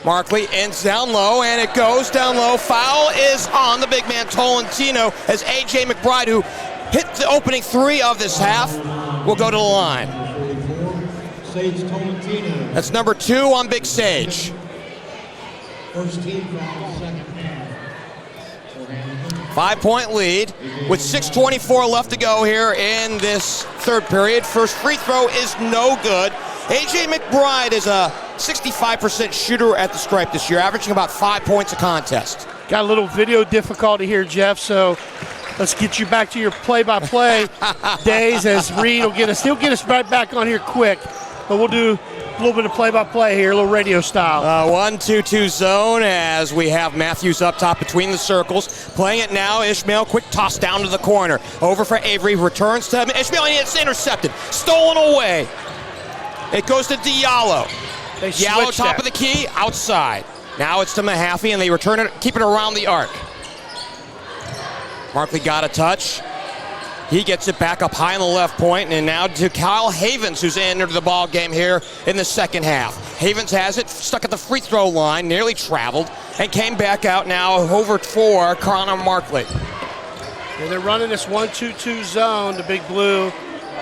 Markley ends down low, and it goes down low. Foul is on the big man Tolentino as A.J. McBride, who hit the opening 3 of this half, will go to the line. That's number 2 on Big Sage. First team foul, second. 5-point lead with 6:24 left to go here in this third period. First free throw is no good. A.J. McBride is a 65% shooter at the stripe this year, averaging about 5 points a contest. Got a little video difficulty here, Jeff, so let's get you back to your play-by-play days as Reed will get us. He'll get us right back on here quick, but we'll do a little bit of play-by-play here, a little radio style. 1-2-2 zone as we have Matthews up top between the circles. Playing it now, Ishmael, quick toss down to the corner. Over for Avery, returns to Ishmael, and it's intercepted. Stolen away. It goes to Diallo. Diallo, top of the key, outside. Now it's to Mahaffey, and they return it, keep it around the arc. Markley got a touch. He gets it back up high on the left point, and now to Kyle Havens, who's entered the ball game here in the second half. Havens has it, stuck at the free throw line, nearly traveled, and came back out now over for Connor Markley. Yeah, they're running this 1-2-2 zone, the Big Blue.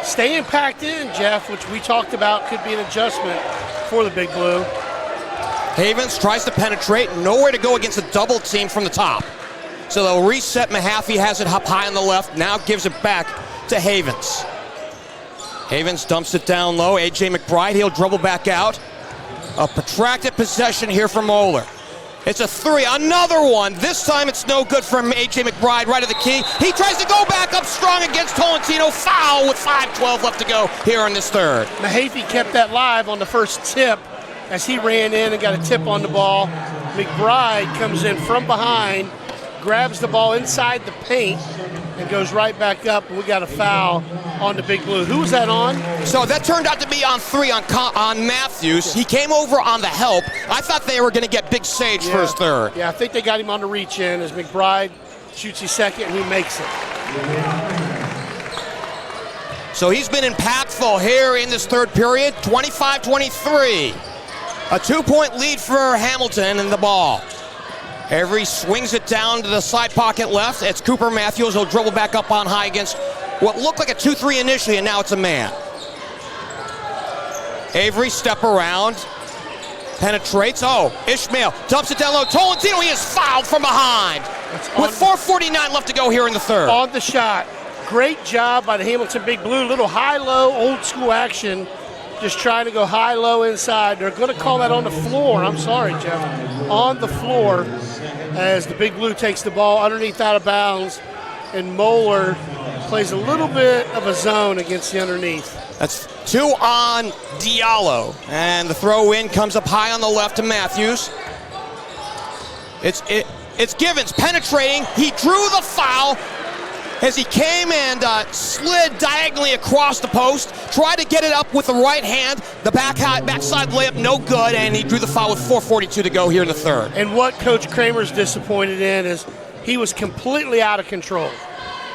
staying packed in, Jeff, which we talked about could be an adjustment for the Big Blue. Havens tries to penetrate, nowhere to go against a double team from the top. So they'll reset. Mahaffey has it up high on the left, now gives it back to Havens. Havens dumps it down low. A.J. McBride, he'll dribble back out. A protracted possession here for Moeller. It's a three, another one. This time it's no good from A.J. McBride, right at the key. He tries to go back up strong against Tolentino. Foul with 5:12 left to go here in this third. Mahaffey kept that live on the first tip as he ran in and got a tip on the ball. McBride comes in from behind, grabs the ball inside the paint, and goes right back up, and we got a foul on the Big Blue. Who was that on? So that turned out to be on three on Matthews. He came over on the help. I thought they were going to get Big Sage for his third. Yeah, I think they got him on the reach in as McBride shoots his second, and he makes it. So he's been impactful here in this third period, 25-23. A 2-point lead for Hamilton in the ball. Avery swings it down to the side pocket left. It's Cooper Matthews. He'll dribble back up on high against what looked like a 2-3 initially, and now it's a man. Avery step around, penetrates. Oh, Ishmael dumps it down low. Tolentino, he is fouled from behind. With 4:49 left to go here in the third. On the shot. Great job by the Hamilton Big Blue. Little high-low, old-school action. Just trying to go high-low inside. They're going to call that on the floor. I'm sorry, Jeff. On the floor as the Big Blue takes the ball underneath out of bounds, and Moeller plays a little bit of a zone against the underneath. That's 2 on Diallo. And the throw in comes up high on the left to Matthews. It's Givens penetrating. He drew the foul as he came and slid diagonally across the post, tried to get it up with the right hand. The backside layup, no good, and he drew the foul with 4:42 to go here in the third. And what Coach Kramer's disappointed in is he was completely out of control.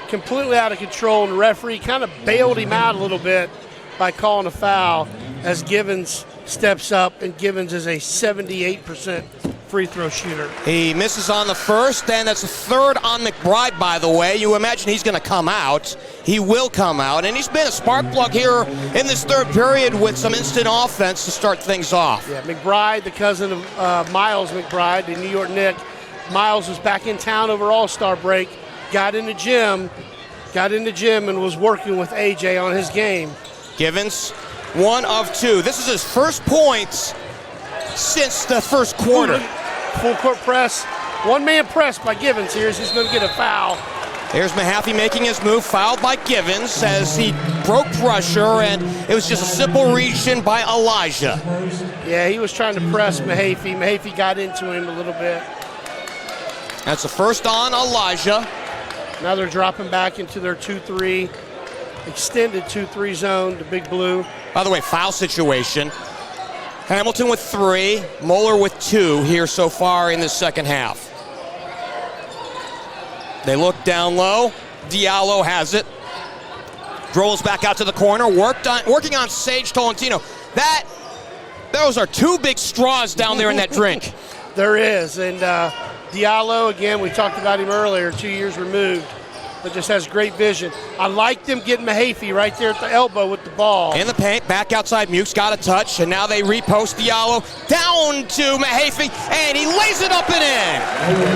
Completely out of control, and the referee kind of bailed him out a little bit by calling a foul as Givens steps up, and Givens is a 78% free throw shooter. He misses on the first, and that's the third on McBride, by the way. You imagine he's going to come out. He will come out, and he's been a spark plug here in this third period with some instant offense to start things off. Yeah, McBride, the cousin of Miles McBride, the New York Knick. Miles was back in town over All-Star break, got in the gym and was working with AJ on his game. Givens, 1 of 2. This is his first points since the first quarter. Full court press, one-man press by Givens here as he's going to get a foul. Here's Mahaffey making his move, fouled by Givens as he broke pressure, and it was just a simple reach in by Elijah. Yeah, he was trying to press Mahaffey. Mahaffey got into him a little bit. That's the first on Elijah. Now they're dropping back into their 2-3, extended 2-3 zone, the Big Blue. By the way, foul situation. Hamilton with 3, Moeller with 2 here so far in the second half. They look down low. Diallo has it. Drolls back out to the corner, working on Sage Tolentino. Those are 2 big straws down there in that drink. There is, and Diallo, again, we talked about him earlier, 2 years removed, but just has great vision. I like them getting Mahaffey right there at the elbow with the ball. In the paint, back outside, Mukes got a touch, and now they repost Diallo down to Mahaffey, and he lays it up and in.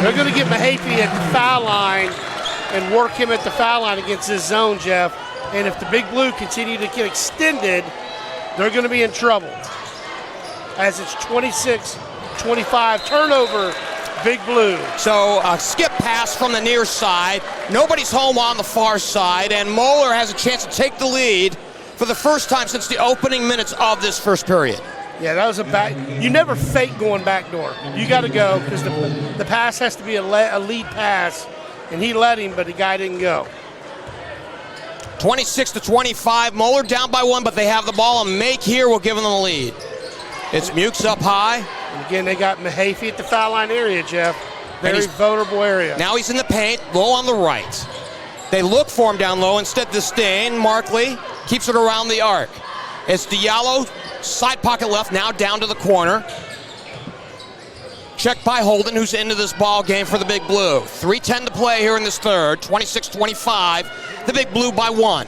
They're going to get Mahaffey at the foul line and work him at the foul line against his zone, Jeff. And if the Big Blue continue to get extended, they're going to be in trouble. As it's 26-25, turnover, Big Blue. So a skip pass from the near side. Nobody's home on the far side, and Moeller has a chance to take the lead for the first time since the opening minutes of this first period. Yeah, that was a back. You never fake going backdoor. You got to go because the pass has to be a lead pass, and he let him, but the guy didn't go. 26-25. Moeller down by 1, but they have the ball. A make here will give them the lead. It's Mukes up high. And again, they got Mahaffey at the foul line area, Jeff. Very vulnerable area. Now he's in the paint, low on the right. They look for him down low. Instead, Disdain, Markley keeps it around the arc. It's Diallo, side pocket left, now down to the corner. Checked by Holden, who's into this ball game for the Big Blue. 3:10 to play here in this third, 26-25. The Big Blue by 1.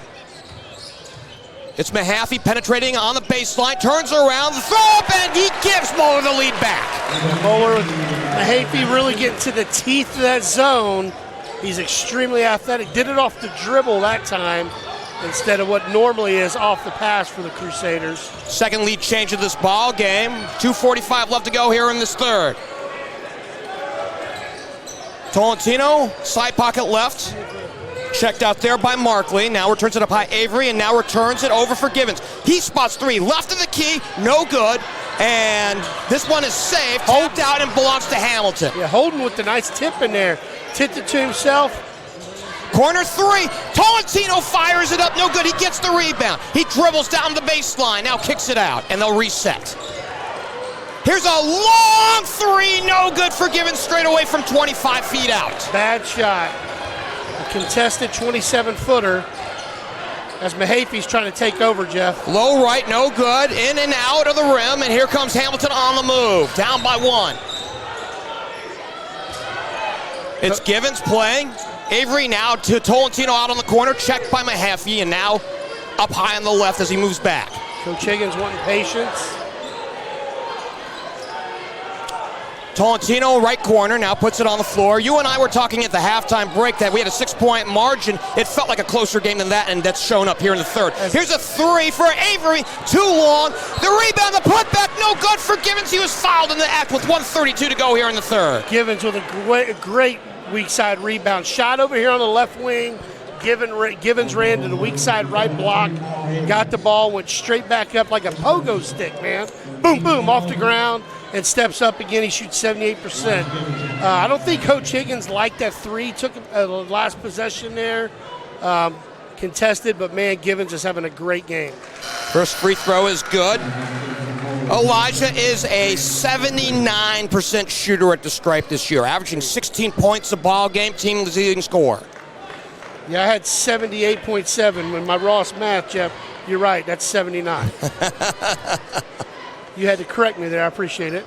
It's Mahaffey penetrating on the baseline, turns around, the throw up, and he gives Moeller the lead back. Moeller with Mahaffey really getting to the teeth of that zone. He's extremely athletic. Did it off the dribble that time instead of what normally is off the pass for the Crusaders. Second lead change of this ball game. 2:45 left to go here in this third. Tolentino, side pocket left. Checked out there by Markley. Now returns it up high Avery, and now returns it over for Givens. He spots three. Left of the key, no good. And this one is saved. Tapped out and belongs to Hamilton. Yeah, Holden with the nice tip in there. Tipped it to himself. Corner three. Tolentino fires it up. No good. He gets the rebound. He dribbles down the baseline. Now kicks it out, and they'll reset. Here's a long three. No good for Givens straight away from 25 feet out. Bad shot. A contested 27-footer as Mahaffey's trying to take over, Geoff. Low right, no good. In and out of the rim, and here comes Hamilton on the move. Down by one. It's Givens playing. Avery now to Tolentino out on the corner. Checked by Mahaffey, and now up high on the left as he moves back. Coach Higgins wanting patience. Tolentino, right corner, now puts it on the floor. You and I were talking at the halftime break that we had a 6-point margin. It felt like a closer game than that, and that's shown up here in the third. Here's a three for Avery, too long. The rebound, the putback, no good for Givens. He was fouled in the act with 1:32 to go here in the third. Givens with a great weak side rebound. Shot over here on the left wing. Givens ran to the weak side right block. Got the ball, went straight back up like a pogo stick, man. Boom, boom, off the ground. And steps up again. He shoots 78%. I don't think Coach Higgins liked that three. Took the last possession there. Contested, but man, Givens is having a great game. First free throw is good. Elijah is a 79% shooter at the stripe this year, averaging 16 points a ball game, team leading scorer. Yeah, I had 78.7 in my Ross math, Geoff. You're right, that's 79. You had to correct me there. I appreciate it.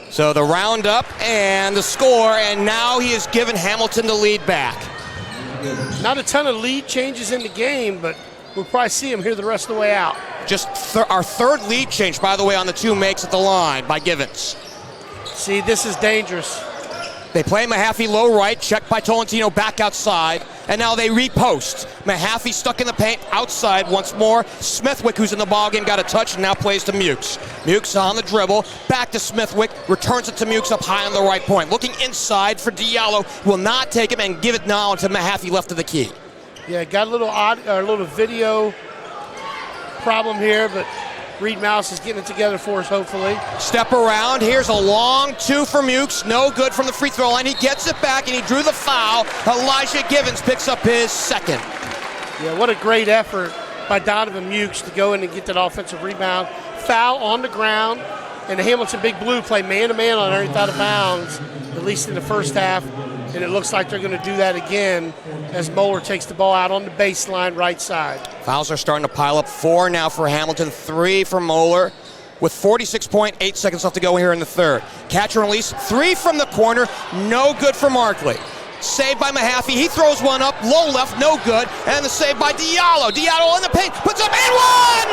So the roundup and the score, and now he has given Hamilton the lead back. Not a ton of lead changes in the game, but we'll probably see him here the rest of the way out. Just our third lead change, by the way, on the two makes at the line by Givens. See, this is dangerous. They play Mahaffey low right, checked by Tolentino back outside, and now they repost. Mahaffey stuck in the paint outside once more. Smithwick, who's in the ballgame, got a touch and now plays to Mukes. Mukes on the dribble, back to Smithwick, returns it to Mukes up high on the right point. Looking inside for Diallo, will not take him and give it now to Mahaffey left of the key. Yeah, got a little video problem here, but Reed Mouse is getting it together for us, hopefully. Step around. Here's a long two for Mukes. No good from the free throw line. He gets it back, and he drew the foul. Elijah Givens picks up his second. Yeah, what a great effort by Donovan Mukes to go in and get that offensive rebound. Foul on the ground, and the Hamilton Big Blue play man-to-man on everything out of bounds, at least in the first half. And it looks like they're going to do that again as Moeller takes the ball out on the baseline right side. Fouls are starting to pile up. 4 now for Hamilton, 3 for Moeller, with 46.8 seconds left to go here in the third. Catch and release, 3 from the corner, no good for Markley. Saved by Mahaffey, he throws one up, low left, no good, and the save by Diallo. Diallo in the paint, puts up and one!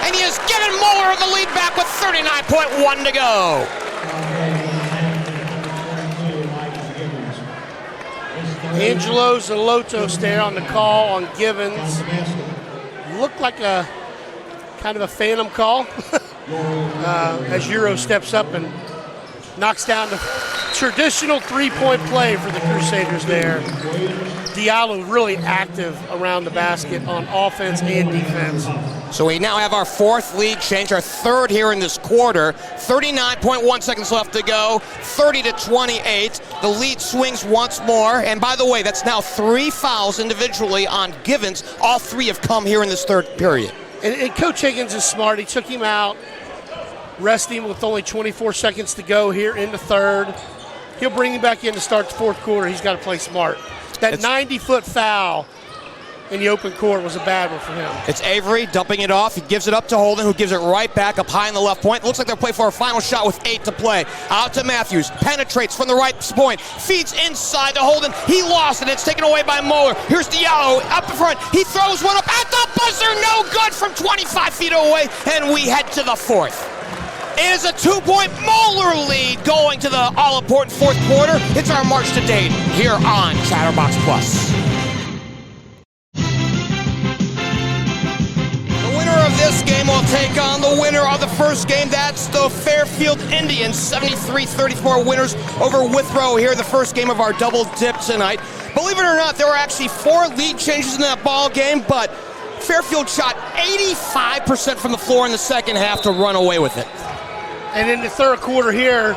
And he has given Moeller the lead back with 39.1 to go. Angelo Zalotos there on the call on Givens. Looked like a kind of a phantom call as Euro steps up and knocks down the traditional three-point play for the Crusaders there. Diallo really active around the basket on offense and defense. So we now have our fourth lead change, our third here in this quarter. 39.1 seconds left to go, 30-28. The lead swings once more. And by the way, that's now 3 fouls individually on Givens. All 3 have come here in this third period. And Coach Higgins is smart. He took him out, resting with only 24 seconds to go here in the third. He'll bring him back in to start the fourth quarter. He's got to play smart. That 90-foot foul in the open court was a bad one for him. It's Avery dumping it off. He gives it up to Holden, who gives it right back up high in the left point. Looks like they'll play for a final shot with 8 to play. Out to Matthews. Penetrates from the right point. Feeds inside to Holden. He lost it. It's taken away by Moeller. Here's Diallo up in front. He throws one up at the buzzer. No good from 25 feet away. And we head to the fourth. It is a 2-point Moeller lead going to the all-important fourth quarter. It's our march to date here on Chatterbox Plus. Of this game will take on the winner of the first game. That's the Fairfield Indians, 73-34 winners over Withrow here, the first game of our double dip tonight. Believe it or not, there were actually 4 lead changes in that ball game, but Fairfield shot 85% from the floor in the second half to run away with it. And in the third quarter here,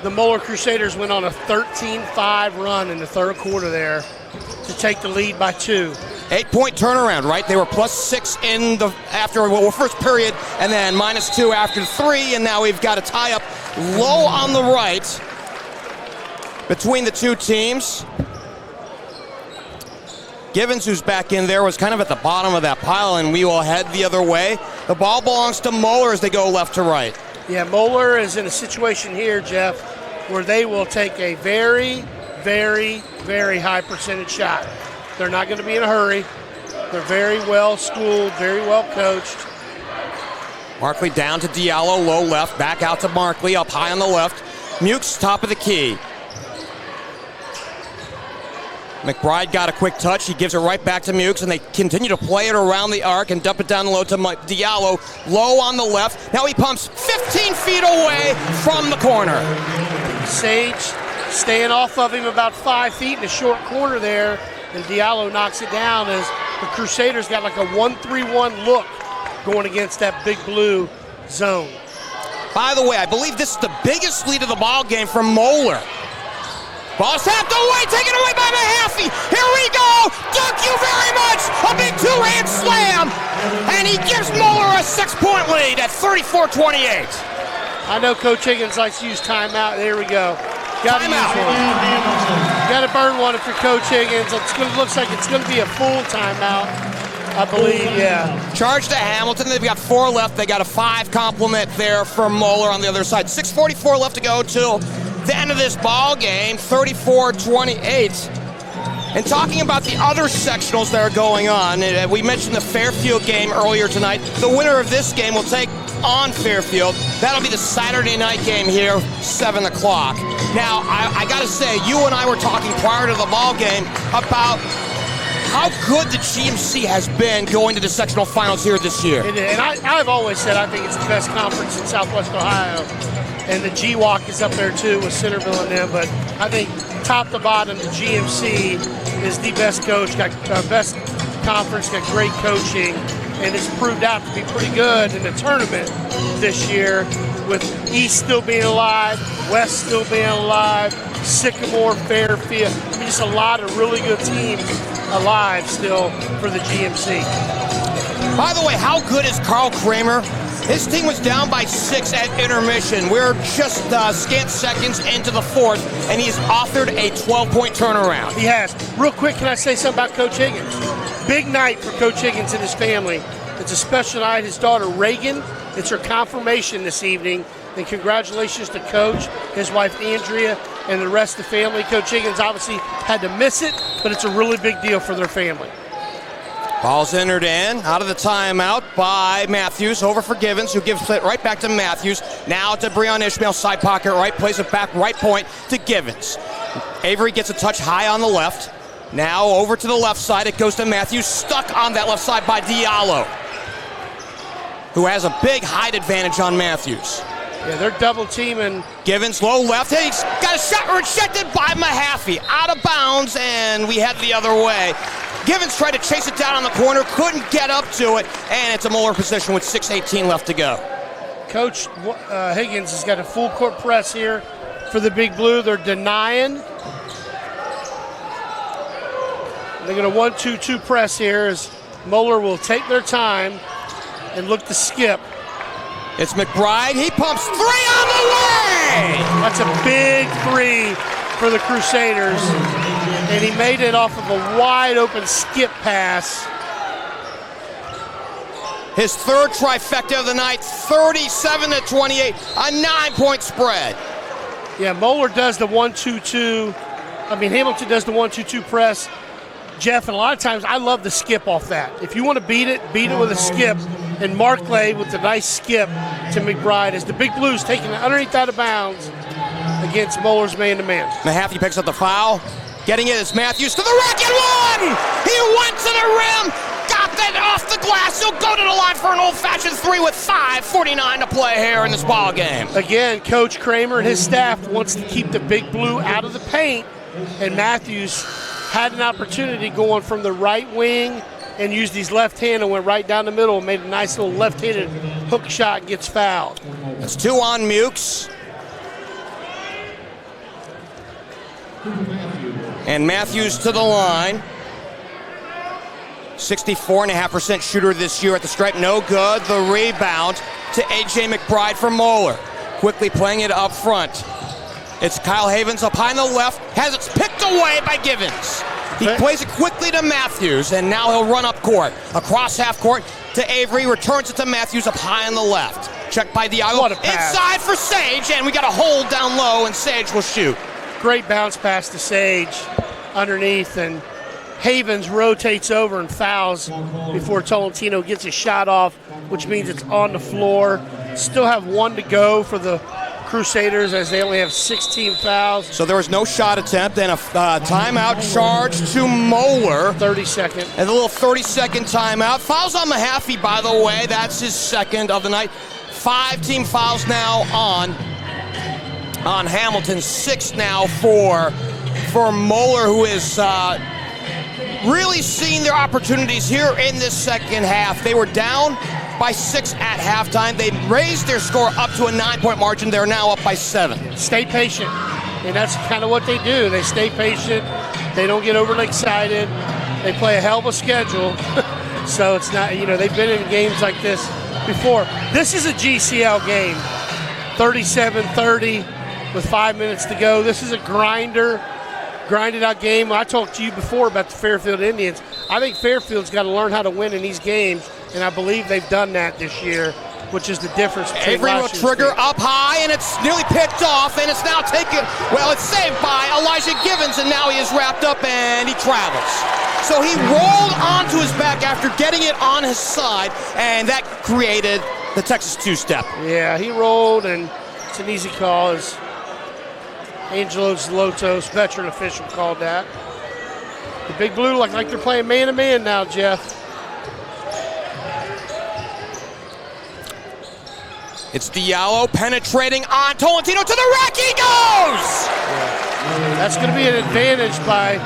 the Moeller Crusaders went on a 13-5 run in the third quarter there to take the lead by 2. 8-point turnaround, right? They were +6 in the first period, and then -2 after 3, and now we've got a tie-up low on the right between the two teams. Givens, who's back in there, was kind of at the bottom of that pile, and we will head the other way. The ball belongs to Moeller as they go left to right. Yeah, Moeller is in a situation here, Jeff, where they will take a very, very, very high percentage shot. They're not going to be in a hurry. They're very well schooled, very well coached. Markley down to Diallo, low left, back out to Markley, up high on the left. Mukes, top of the key. McBride got a quick touch. He gives it right back to Mukes, and they continue to play it around the arc and dump it down low to Diallo, low on the left. Now he pumps 15 feet away from the corner. Sage staying off of him about 5 feet in the short corner there, and Diallo knocks it down as the Crusaders got like a 1-3-1 look going against that big blue zone. By the way, I believe this is the biggest lead of the ball game for Moeller. Ball tapped away, taken away by Mahaffey. Here we go. Thank you very much. A big two-hand slam. And he gives Moeller a 6-point lead at 34-28. I know Coach Higgins likes to use timeout. There we go. Got to use one. Got to burn one for Coach Higgins. Looks like it's going to be a full timeout, I believe, yeah. Charge to Hamilton. They've got 4 left. They got a 5 complement there for Moeller on the other side. 6:44 left to go till the end of this ball game, 34-28. And talking about the other sectionals that are going on, we mentioned the Fairfield game earlier tonight. The winner of this game will take on Fairfield. That'll be the Saturday night game here, 7 o'clock. Now, I got to say, you and I were talking prior to the ball game about how good the GMC has been going to the sectional finals here this year. And I've always said I think it's the best conference in Southwest Ohio. And the GWAC is up there too with Centerville and them. But I think top to bottom, the GMC is the best coach, got best conference, got great coaching, and it's proved out to be pretty good in the tournament this year, with East still being alive, West still being alive, Sycamore, Fairfield. I mean, just a lot of really good teams alive still for the GMC. By the way, how good is Carl Kramer? His team was down by 6 at intermission. We're just scant seconds into the fourth, and he's authored a 12-point turnaround. He has. Real quick, can I say something about Coach Higgins? Big night for Coach Higgins and his family. It's a special night. His daughter, Reagan, it's her confirmation this evening. And congratulations to Coach, his wife, Andrea, and the rest of the family. Coach Higgins obviously had to miss it, but it's a really big deal for their family. Ball's entered in, out of the timeout by Matthews, over for Givens, who gives it right back to Matthews. Now to Breon Ishmael, side pocket right, plays it back right point to Givens. Avery gets a touch high on the left. Now over to the left side, it goes to Matthews, stuck on that left side by Diallo, who has a big height advantage on Matthews. Yeah, they're double teaming. Givens, low left. Hey, he's got a shot rejected by Mahaffey. Out of bounds, and we head the other way. Givens tried to chase it down on the corner, couldn't get up to it, and it's a Moeller position with 6:18 left to go. Coach Higgins has got a full court press here for the Big Blue. They're denying. They're going to 1-2-2 press here as Moeller will take their time and look to skip. It's McBride. He pumps 3 on the way! That's a big 3 for the Crusaders, and he made it off of a wide open skip pass. His third trifecta of the night, 37-28, a 9-point spread. Yeah, Moeller does the 1-2-2. Hamilton does the 1-2-2 press. Geoff, and a lot of times I love the skip off that. If you want to beat it with a skip. And Markley with the nice skip to McBride as the Big Blues taking it underneath out of bounds against Moeller's man-to-man. Mahaffey picks up the foul. Getting it is Matthews to the rack and one! He went to the rim, got that off the glass. He'll go to the line for an old-fashioned three with 5:49 to play here in this ball game. Again, Coach Kramer and his staff wants to keep the Big Blue out of the paint, and Matthews had an opportunity going from the right wing and used his left hand and went right down the middle and made a nice little left-handed hook shot and gets fouled. That's 2 on Mukes. And Matthews to the line. 64.5% shooter this year at the stripe. No good. The rebound to A.J. McBride from Moeller. Quickly playing it up front. It's Kyle Havens up high on the left. Has it picked away by Givens. He plays it quickly to Matthews, and now he'll run up court. Across half court to Avery. Returns it to Matthews up high on the left. Checked by Diallo. Inside for Sage, and we got a hold down low, and Sage will shoot. Great bounce pass to Sage underneath, and Havens rotates over and fouls before Tolentino gets a shot off, which means it's on the floor. Still have 1 to go for the Crusaders as they only have 16 fouls. So there was no shot attempt and a timeout charge to Moeller. 30-second. And a little 30-second timeout. Fouls on Mahaffey, by the way. That's his second of the night. 5 team fouls now on Hamilton. 6 now for Moeller, who is really seeing their opportunities here in this second half. They were down by 6 at halftime. They raised their score up to a 9-point margin. They're now up by 7. Stay patient, and that's kind of what they do. They stay patient. They don't get overly excited. They play a hell of a schedule. So it's not, they've been in games like this before. This is a GCL game, 37-30 with 5 minutes to go. This is a grinded out game. I talked to you before about the Fairfield Indians. I think Fairfield's got to learn how to win in these games, and I believe they've done that this year, which is the difference between Avery will trigger up high, and it's nearly picked off, and it's now taken, it's saved by Elijah Givens, and now he is wrapped up, and he travels. So he rolled onto his back after getting it on his side, and that created the Texas two-step. Yeah, he rolled, and it's an easy call, as Angelo Zlotos, veteran official, called that. The Big Blue look like they're playing man-to-man now, Geoff. It's Diallo penetrating on Tolentino to the rack. He goes! Yeah. That's going to be an advantage by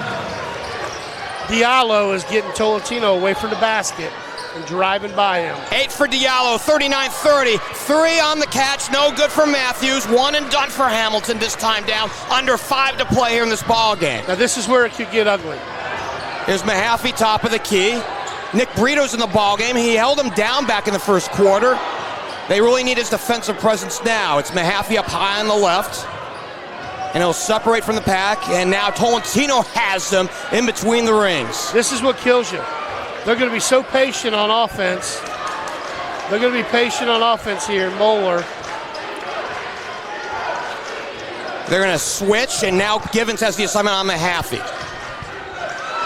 Diallo, is getting Tolentino away from the basket and driving by him. 8 for Diallo, 39-30. 3 on the catch, no good for Matthews. 1 and done for Hamilton, this time down. Under 5 to play here in this ball game. Now this is where it could get ugly. Here's Mahaffey, top of the key. Nick Brito's in the ball game. He held him down back in the first quarter. They really need his defensive presence now. It's Mahaffey up high on the left, and he'll separate from the pack, and now Tolentino has them in between the rings. This is what kills you. They're going to be so patient on offense. They're going to be patient on offense here, Moeller. They're going to switch, and now Givens has the assignment on Mahaffey.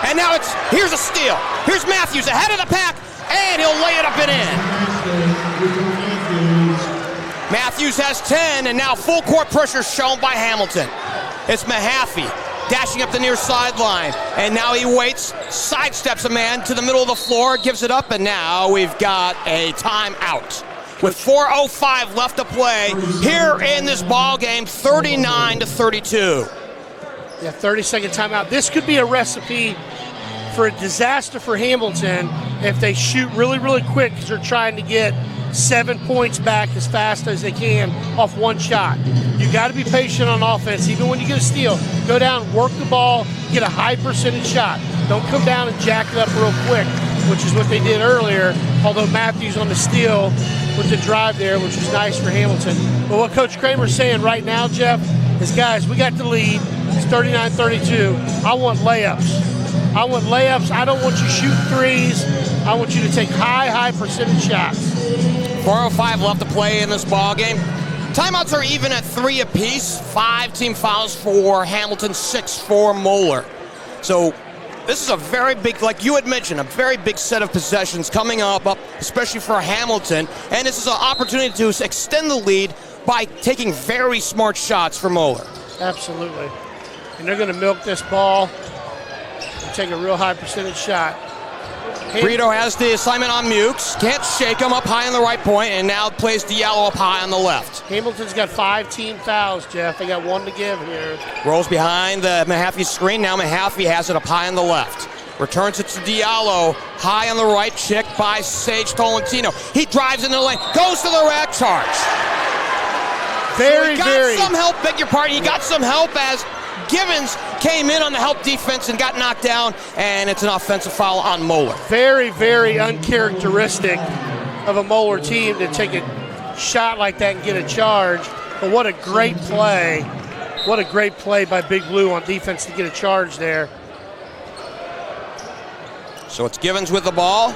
And now here's a steal. Here's Matthews ahead of the pack, and he'll lay it up and in. Matthews has 10, and now full court pressure shown by Hamilton. It's Mahaffey dashing up the near sideline, and now he waits, sidesteps a man to the middle of the floor, gives it up, and now we've got a timeout. With 4:05 left to play here in this ball game, 39-32. Yeah, 30-second timeout. This could be a recipe for a disaster for Hamilton if they shoot really, really quick, because they're trying to get 7 points back as fast as they can off one shot. You got to be patient on offense. Even when you get a steal, go down, work the ball, get a high percentage shot. Don't come down and jack it up real quick, which is what they did earlier, although Matthews on the steal with the drive there, which was nice for Hamilton. But what Coach Kramer's saying right now, Geoff, is, guys, we got the lead. It's 39-32. I want layups. I don't want you shooting threes. I want you to take high percentage shots. 4:05 left to play in this ball game. Timeouts are even at 3 apiece. 5 team fouls for Hamilton, 6 for Moeller. So this is a very big, like you had mentioned, a very big set of possessions coming up, especially for Hamilton. And this is an opportunity to extend the lead by taking very smart shots for Moeller. Absolutely. And they're going to milk this ball and take a real high percentage shot. Brito has the assignment on Mukes. Can't shake him up high on the right point, and now plays Diallo up high on the left. Hamilton's got 5 team fouls, Jeff. They got 1 to give here. Rolls behind the Mahaffey screen. Now Mahaffey has it up high on the left. Returns it to Diallo. High on the right, checked by Sage Tolentino. He drives into the lane, goes to the rack, charge. Very. He got some help as Givens came in on the help defense and got knocked down, and it's an offensive foul on Moeller. Very uncharacteristic of a Moeller team to take a shot like that and get a charge. But what a great play. What a great play by Big Blue on defense to get a charge there. So it's Givens with the ball.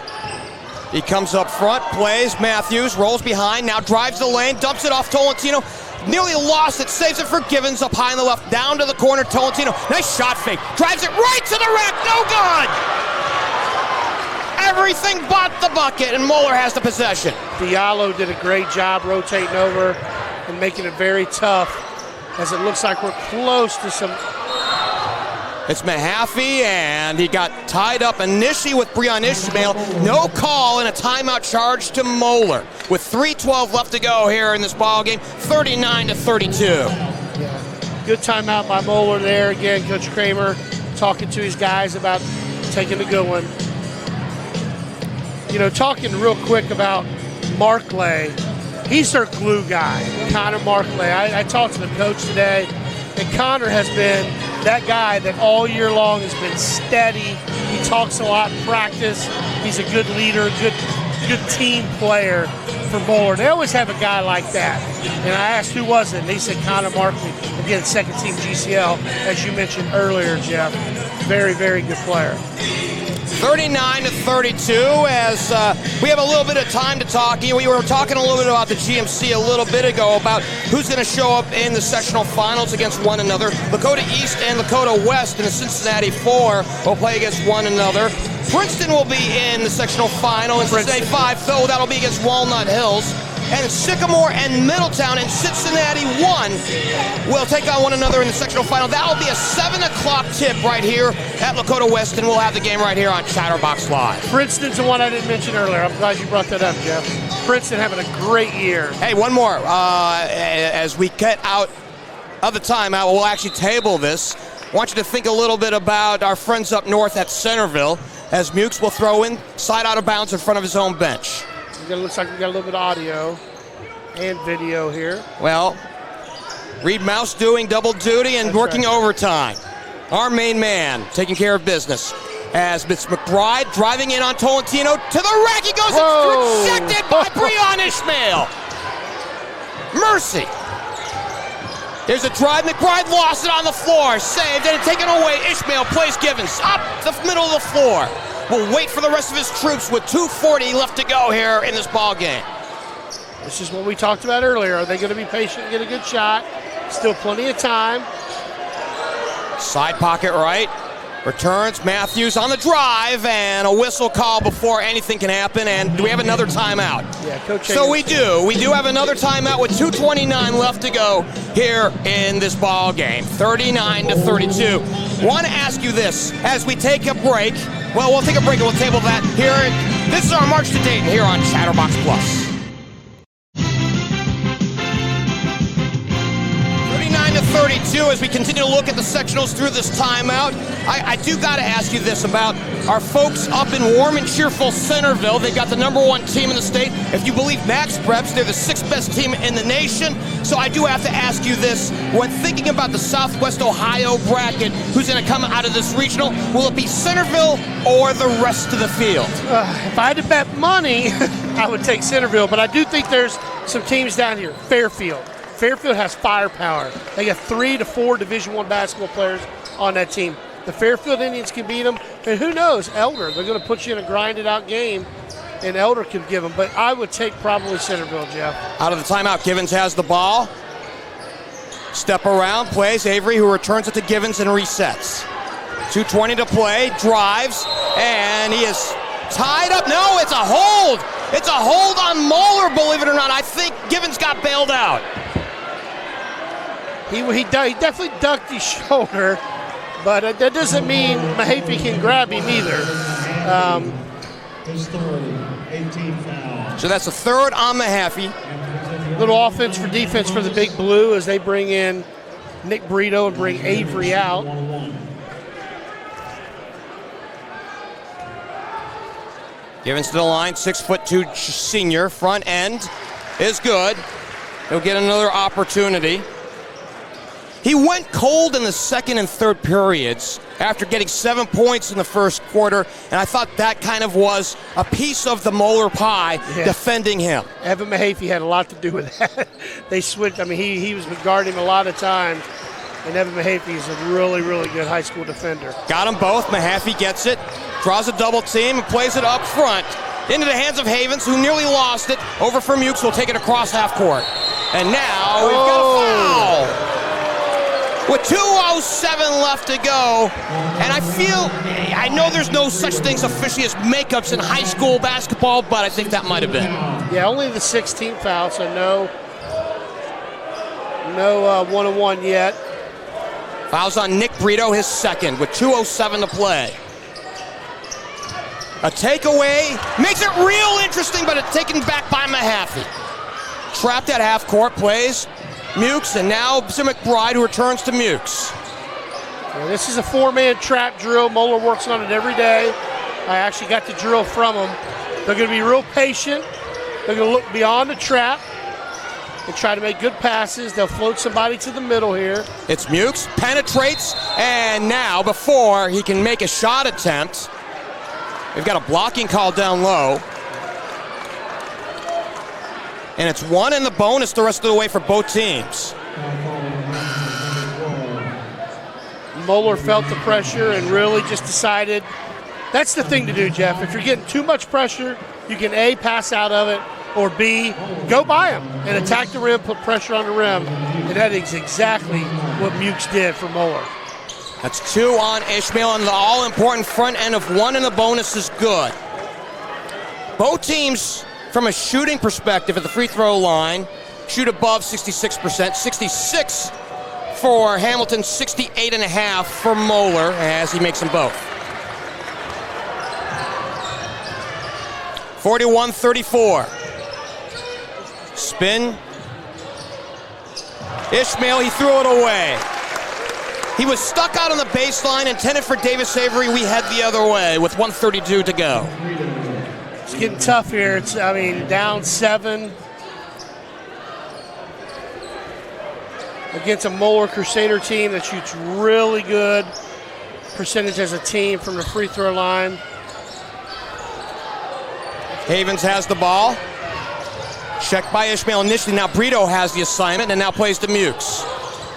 He comes up front, plays Matthews, rolls behind, now drives the lane, dumps it off Tolentino. Nearly lost it, saves it for Givens up high on the left, down to the corner, Tolentino. Nice shot fake, drives it right to the rack, no good! Everything but the bucket, and Moeller has the possession. Diallo did a great job rotating over and making it very tough, as it looks like we're close to some. It's Mahaffey, and he got tied up initially with Breon Ishmael. No call, and a timeout charge to Moeller. With 3:12 left to go here in this ball game, 39-32. Yeah. Good timeout by Moeller there. Again, Coach Kramer talking to his guys about taking a good one. You know, talking real quick about Markley. He's their glue guy, Connor Markley. I talked to the coach today, and Connor has been that guy that all year long has been steady. He talks a lot in practice. He's a good leader, good team player for Moeller. They always have a guy like that. And I asked who was it, and they said Connor Markley. Again, second team GCL, as you mentioned earlier, Jeff. Very good player. 39-32 as we have a little bit of time to talk. We were talking a little bit about the GMC a little bit ago about who's going to show up in the sectional finals against one another. Lakota East and Lakota West in the Cincinnati 4 will play against one another. Princeton will be in the sectional final in Cincinnati 5, though that'll be against Walnut Hills. And Sycamore and Middletown in Cincinnati 1 will take on one another in the sectional final. That'll be a 7 o'clock tip right here at Lakota West, and we'll have the game right here on Chatterbox Live. Princeton's the one I didn't mention earlier. I'm glad you brought that up, Jeff. Princeton having a great year. Hey, one more. As we get out of the timeout, we'll actually table this. I want you to think a little bit about our friends up north at Centerville, as Mukes will throw in side out of bounds in front of his own bench. It looks like we got a little bit of audio and video here. Well, Reed Mouse doing double duty and working overtime. Our main man taking care of business. As Mitch McBride driving in on Tolentino to the rack. He goes, it's rejected by Breon Ishmael. Mercy. There's a drive. McBride lost it on the floor. Saved and taken away. Ishmael plays Givens up the middle of the floor. We'll wait for the rest of his troops with 2:40 left to go here in this ball game. This is what we talked about earlier. Are they going to be patient and get a good shot? Still plenty of time. Side pocket right. Returns Matthews on the drive, and a whistle call before anything can happen. And do we have another timeout? Yeah, Coach. So we do. We do have another timeout with 2:29 left to go here in this ball game. 39-32. Want to ask you this as we take a break. Well, we'll take a break and we'll table that here. This is our March to Dayton here on Chatterbox Plus. 39-32 as we continue to look at the sectionals through this timeout. I do got to ask you this about our folks up in warm and cheerful Centerville. They got the #1 team in the state. If you believe Max Preps, they're the 6th best team in the nation. So I do have to ask you this. When thinking about the Southwest Ohio bracket, who's going to come out of this regional, will it be Centerville or the rest of the field? If I had to bet money, I would take Centerville. But I do think there's some teams down here. Fairfield, Fairfield has firepower. They got 3 to 4 Division I basketball players on that team. The Fairfield Indians can beat them, and who knows, Elder. They're going to put you in a grinded-out game, and Elder could give them. But I would take probably Centerville, Jeff. Out of the timeout, Givens has the ball. Step around, plays Avery, who returns it to Givens and resets. 2:20 to play, drives, and he is tied up. No, it's a hold. It's a hold on Moeller, believe it or not. I think Givens got bailed out. He definitely ducked his shoulder, but that doesn't mean Mahaffey can grab him either. His third, 18 foul. So that's the third on Mahaffey. Little offense for defense for the Big Blue as they bring in Nick Brito and bring Avery out. Givens to the line, 6'2" senior. Front end is good. He'll get another opportunity. He went cold in the second and third periods after getting 7 points in the first quarter, and I thought that kind of was a piece of the Moeller pie defending him. Evan Mahaffey had a lot to do with that. They switched. I mean, he was guarding him a lot of times, and Evan Mahaffey is a really, really good high school defender. Got them both. Mahaffey gets it, draws a double team, and plays it up front into the hands of Havens, who nearly lost it. Over for Mukes, will take it across half court. And now we've got a foul. With 2:07 left to go, and I know there's no such things officially as makeups in high school basketball, but I think that might have been. Yeah, only the 16th foul, so no one-on-one yet. Fouls on Nick Brito, his second, with 2:07 to play. A takeaway makes it real interesting, but it's taken back by Mahaffey. Trapped at half court, plays Mukes, and now Sir McBride, who returns to Mukes. Yeah, this is a 4-man trap drill. Moeller works on it every day. I actually got the drill from them. They're going to be real patient. They're going to look beyond the trap and try to make good passes. They'll float somebody to the middle here. It's Mukes, penetrates, and now before he can make a shot attempt, they've got a blocking call down low. And it's one in the bonus the rest of the way for both teams. Moeller felt the pressure and really just decided, that's the thing to do, Jeff. If you're getting too much pressure, you can A, pass out of it, or B, go by him and attack the rim, put pressure on the rim. And that is exactly what Mukes did for Moeller. That's 2 on Ishmael, and the all-important front end of 1 in the bonus is good. Both teams, from a shooting perspective at the free throw line, shoot above 66%. 66 for Hamilton, 68.5 for Moeller as he makes them both. 41-34. Spin. Ishmael, he threw it away. He was stuck out on the baseline, intended for Davis Avery. We head the other way with 1:32 to go. It's getting tough here. It's, down 7 against a Moeller Crusader team that shoots really good percentage as a team from the free throw line. Havens has the ball. Checked by Ishmael initially. Now Brito has the assignment and now plays to Mukes.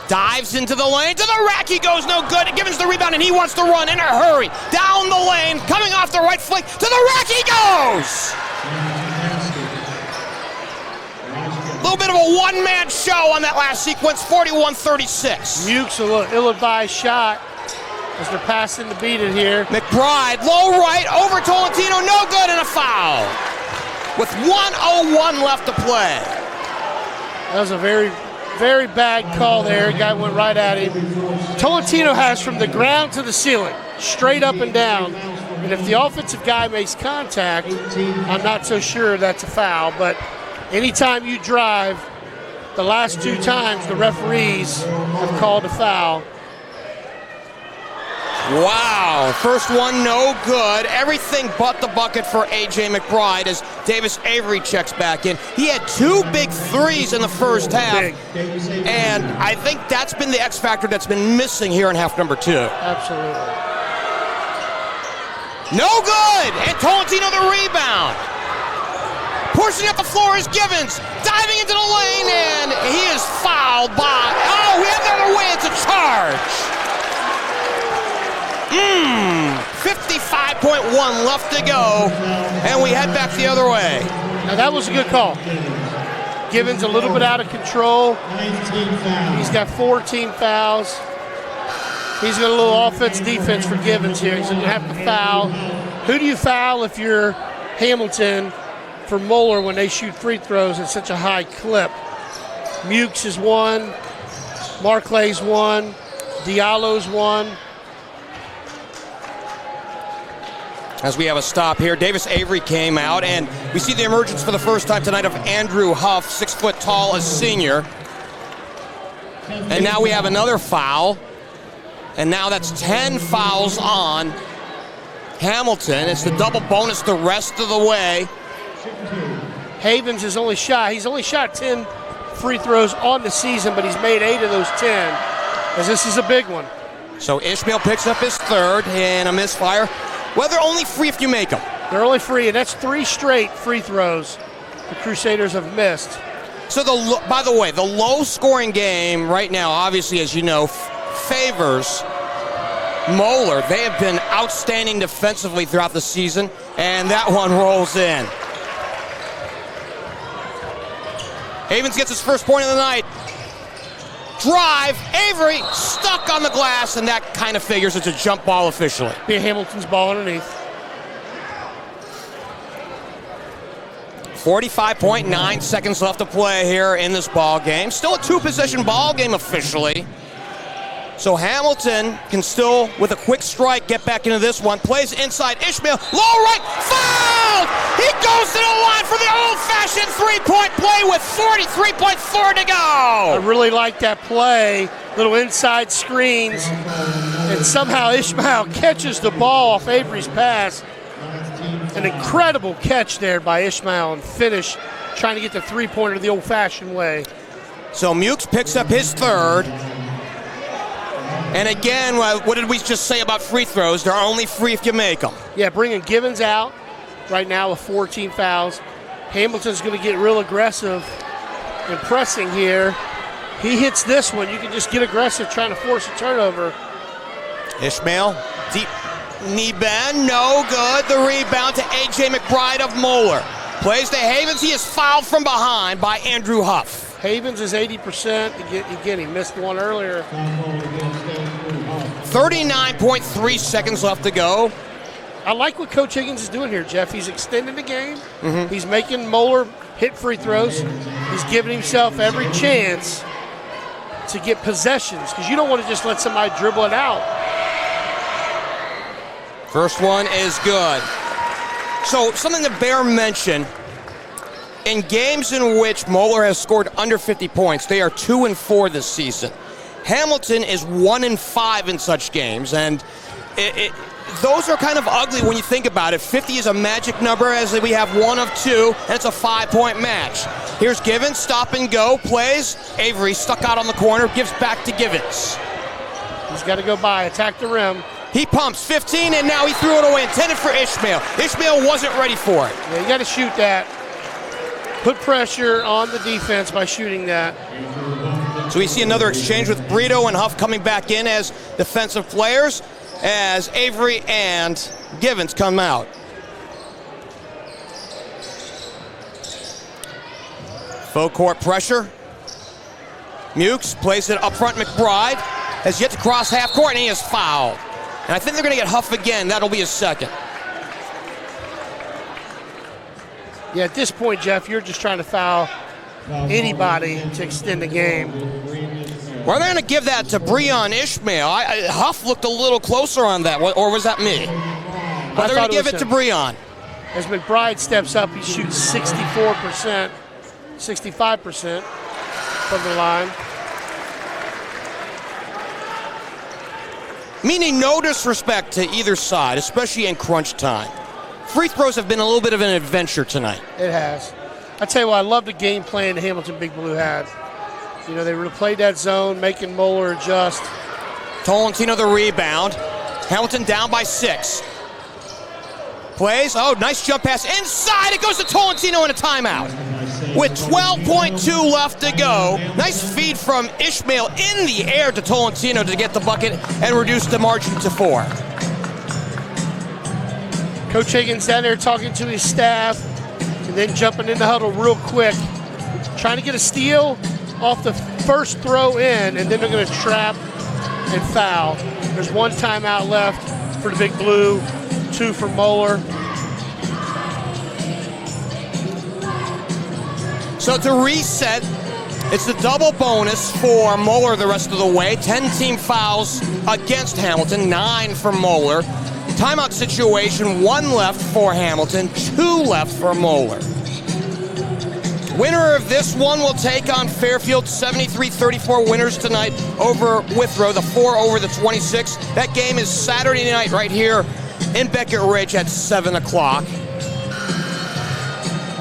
Dives into the lane, to the rack, he goes no good. Givens the rebound, and he wants to run in a hurry. Down the lane, coming off the right flank, to the rack he goes! A little bit of a one-man show on that last sequence, 41-36. Mukes, a little ill-advised shot as they're passing to beat it here. McBride, low right, over Tolentino, no good, and a foul. With 1:01 left to play. That was a very bad call there. Guy went right at him. Tolentino has from the ground to the ceiling, straight up and down. And if the offensive guy makes contact, I'm not so sure that's a foul. But anytime you drive, the last 2 times the referees have called a foul. Wow, first one no good. Everything but the bucket for A.J. McBride as Davis Avery checks back in. He had 2 big threes in the first half. Big. And I think that's been the X factor that's been missing here in half number 2. Absolutely. No good, and Tolentino the rebound. Pushing up the floor is Givens. Diving into the lane, and he is fouled by... Oh, we have the other way. It's a charge. 55.1 left to go, and we head back the other way. Now, that was a good call. Givens a little bit out of control. He's got 14 fouls. He's got a little offense-defense for Givens here. He's going to have to foul. Who do you foul if you're Hamilton for Moeller when they shoot free throws at such a high clip? Mukes is one. Marclay's one. Diallo's one. As we have a stop here, Davis Avery came out, and we see the emergence for the first time tonight of Andrew Huff, 6 foot tall, a senior. And now we have another foul. And now that's 10 fouls on Hamilton. It's the double bonus the rest of the way. Havens is he's only shot 10 free throws on the season, but he's made 8 of those 10, as this is a big one. So Ishmael picks up his third and a misfire. Well, they're only free if you make them. They're only free, and that's 3 straight free throws the Crusaders have missed. So, by the way, the low-scoring game right now, obviously, as you know, favors Moeller. They have been outstanding defensively throughout the season, and that one rolls in. Havens gets his first point of the night. Drive, Avery stuck on the glass, and that kind of figures it's a jump ball officially. Be Hamilton's ball underneath. 45.9 seconds left to play here in this ball game. Still a 2-possession ball game officially. So Hamilton can still, with a quick strike, get back into this one. Plays inside Ishmael, low right, fouled! He goes to the line for the old-fashioned three-point play with 43.4 to go. I really like that play. Little inside screens, and somehow Ishmael catches the ball off Avery's pass. An incredible catch there by Ishmael and finish trying to get the three-pointer the old-fashioned way. So Mukes picks up his third. And again, what did we just say about free throws? They're only free if you make them. Yeah, bringing Givens out right now with 14 fouls. Hamilton's going to get real aggressive and pressing here. He hits this one. You can just get aggressive trying to force a turnover. Ishmael, deep knee bend, no good. The rebound to A.J. McBride of Moeller. Plays to Havens. He is fouled from behind by Andrew Huff. Havens is 80%. Again, he missed one earlier. 39.3 seconds left to go. I like what Coach Higgins is doing here, Jeff. He's extending the game. He's making Moeller hit free throws. He's giving himself every chance to get possessions because you don't want to just let somebody dribble it out. First one is good. So something to bear mention, in games in which Moeller has scored under 50 points, they are 2-4 this season. Hamilton is 1-5 in such games, and those are kind of ugly when you think about it. 50 is a magic number as we have 1 of 2, and it's a 5-point match. Here's Givens, stop and go, plays. Avery stuck out on the corner, gives back to Givens. He's got to go by, attack the rim. He pumps 15, and now he threw it away, intended for Ishmael. Ishmael wasn't ready for it. Yeah, you got to shoot that. Put pressure on the defense by shooting that. So we see another exchange with Brito and Huff coming back in as defensive players as Avery and Givens come out. Full court pressure. Mukes plays it up front. McBride has yet to cross half court, and he is fouled. And I think they're going to get Huff again. That'll be his second. Yeah, at this point, Jeff, you're just trying to foul anybody to extend the game. Well, they're going to give that to Breon Ishmael. Huff looked a little closer on that, or was that me? But they're going to give it to Breon. As McBride steps up, he shoots 64%, 65% from the line. Meaning no disrespect to either side, especially in crunch time. Free throws have been a little bit of an adventure tonight. It has. I tell you what, I love the game plan the Hamilton Big Blue had. You know, they really played that zone, making Moeller adjust. Tolentino the rebound. Hamilton down by 6. Plays. Oh, nice jump pass inside. It goes to Tolentino in a timeout. With 12.2 left to go. Nice feed from Ishmael in the air to Tolentino to get the bucket and reduce the margin to 4. Coach Higgins down there talking to his staff and then jumping in the huddle real quick. Trying to get a steal off the first throw in, and then they're going to trap and foul. There's 1 timeout left for the Big Blue, 2 for Moeller. So to reset, it's the double bonus for Moeller the rest of the way. 10 team fouls against Hamilton, 9 for Moeller. Timeout situation, 1 left for Hamilton, 2 left for Moeller. Winner of this one will take on Fairfield. 73-34 winners tonight over Withrow, the 4 over the 26. That game is Saturday night right here in Beckett Ridge at 7 o'clock.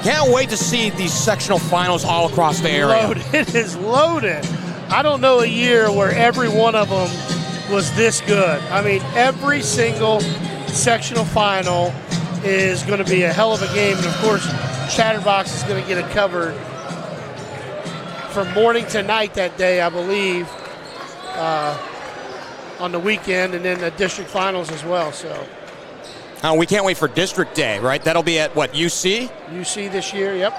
Can't wait to see these sectional finals all across the area. It is loaded. I don't know a year where every one of them was this good. I mean, every single sectional final is going to be a hell of a game. And of course, Chatterbox is going to get it covered from morning to night that day, I believe, on the weekend, and then the district finals as well. So we can't wait for District Day, right? That'll be at what, UC? UC this year, yep.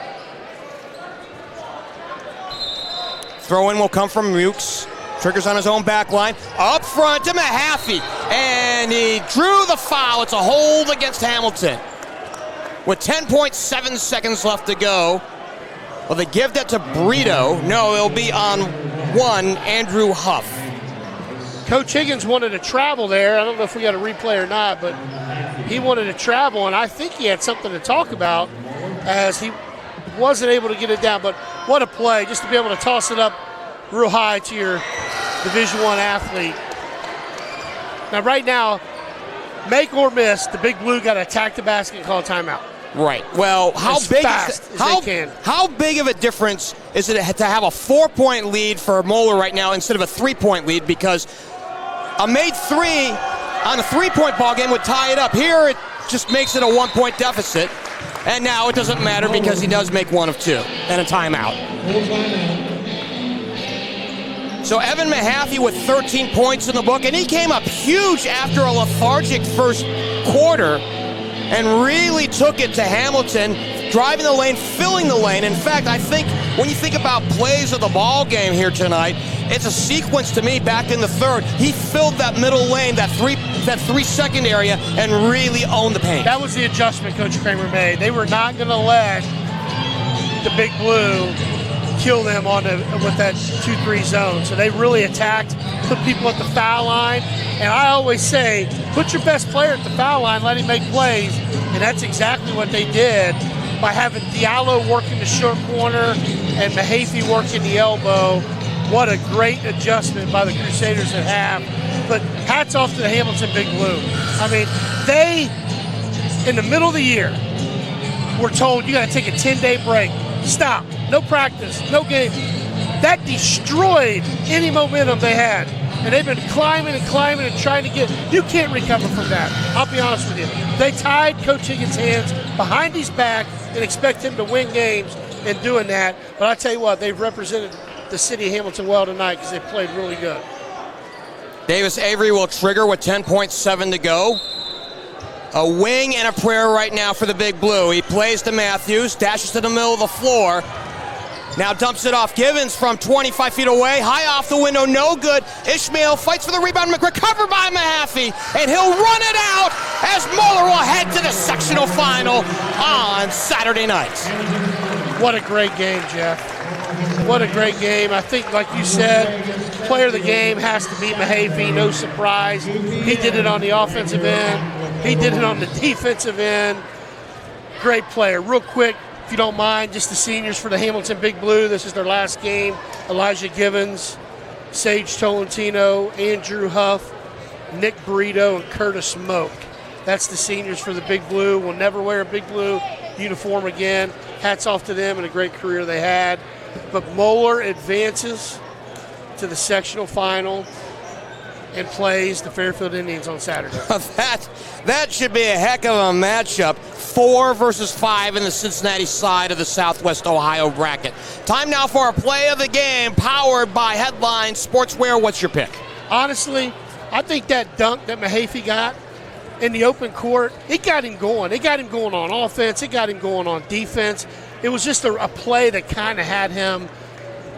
Throw in will come from Mukes. Triggers on his own back line. Up front to Mahaffey. And he drew the foul. It's a hold against Hamilton. With 10.7 seconds left to go. Well, they give that to Brito. No, it'll be on 1, Andrew Huff. Coach Higgins wanted to travel there. I don't know if we got a replay or not, but he wanted to travel, and I think he had something to talk about as he wasn't able to get it down. But what a play, just to be able to toss it up real high to your Division I athlete. Now, right now, make or miss, the Big Blue got to attack the basket and call a timeout. Right. Well, how big of a difference is it to have a 4-point lead for Moeller right now instead of a 3-point lead? Because a made 3 on a 3-point ball game would tie it up. Here, it just makes it a 1-point deficit. And now it doesn't matter because he does make 1 of 2 and a timeout. So Evan Mahaffey with 13 points in the book, and he came up huge after a lethargic first quarter and really took it to Hamilton, driving the lane, filling the lane. In fact, I think when you think about plays of the ball game here tonight, it's a sequence to me back in the third. He filled that middle lane, that 3-second area, and really owned the paint. That was the adjustment Coach Kramer made. They were not going to let the Big Blue kill them with that 2-3 zone. So they really attacked, put people at the foul line. And I always say, put your best player at the foul line, let him make plays. And that's exactly what they did by having Diallo working the short corner and Mahaffey working the elbow. What a great adjustment by the Crusaders at half. But hats off to the Hamilton Big Blue. I mean, they, in the middle of the year, were told you got to take a 10-day break. Stop. No practice. No game. That destroyed any momentum they had. And they've been climbing and climbing and trying to get. You can't recover from that. I'll be honest with you. They tied Coach Higgins' hands behind his back and expect him to win games in doing that. But I tell you what, they've represented the city of Hamilton well tonight because they played really good. Davis Avery will trigger with 10.7 to go. A wing and a prayer right now for the Big Blue. He plays to Matthews, dashes to the middle of the floor. Now dumps it off. Givens from 25 feet away. High off the window, no good. Ishmael fights for the rebound. Recovered by Mahaffey, and he'll run it out as Moeller will head to the sectional final on Saturday night. What a great game, Jeff. What a great game. I think, like you said, player of the game has to be Mahaffey. No surprise. He did it on the offensive end. He did it on the defensive end. Great player. Real quick, if you don't mind, just the seniors for the Hamilton Big Blue. This is their last game. Elijah Givens, Sage Tolentino, Andrew Huff, Nick Burrito, and Curtis Moak. That's the seniors for the Big Blue. Will never wear a Big Blue uniform again. Hats off to them and a great career they had. But Moeller advances to the sectional final. and plays the Fairfield Indians on Saturday. That should be a heck of a matchup. 4 versus 5 in the Cincinnati side of the Southwest Ohio bracket. Time now for our play of the game, powered by Headline Sportswear. What's your pick? Honestly, I think that dunk that Mahaffey got in the open court, it got him going. It got him going on offense. It got him going on defense. It was just a play that kind of had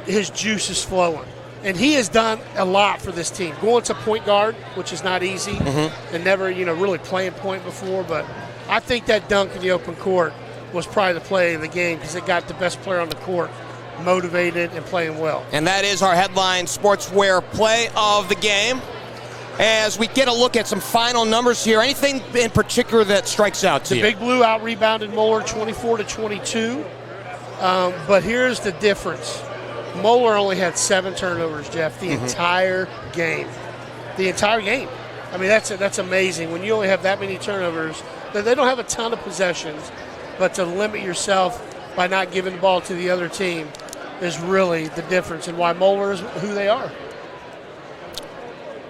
his juices flowing. And he has done a lot for this team. Going to point guard, which is not easy, and never, really playing point before. But I think that dunk in the open court was probably the play of the game because it got the best player on the court motivated and playing well. And that is our Headline Sportswear play of the game. As we get a look at some final numbers here, anything in particular that strikes out to you? The Big Blue out-rebounded Moeller 24-22. But here's the difference. Moeller only had 7 turnovers, Jeff, the entire game. The entire game. I mean, that's amazing. When you only have that many turnovers, they don't have a ton of possessions, but to limit yourself by not giving the ball to the other team is really the difference and why Moeller is who they are.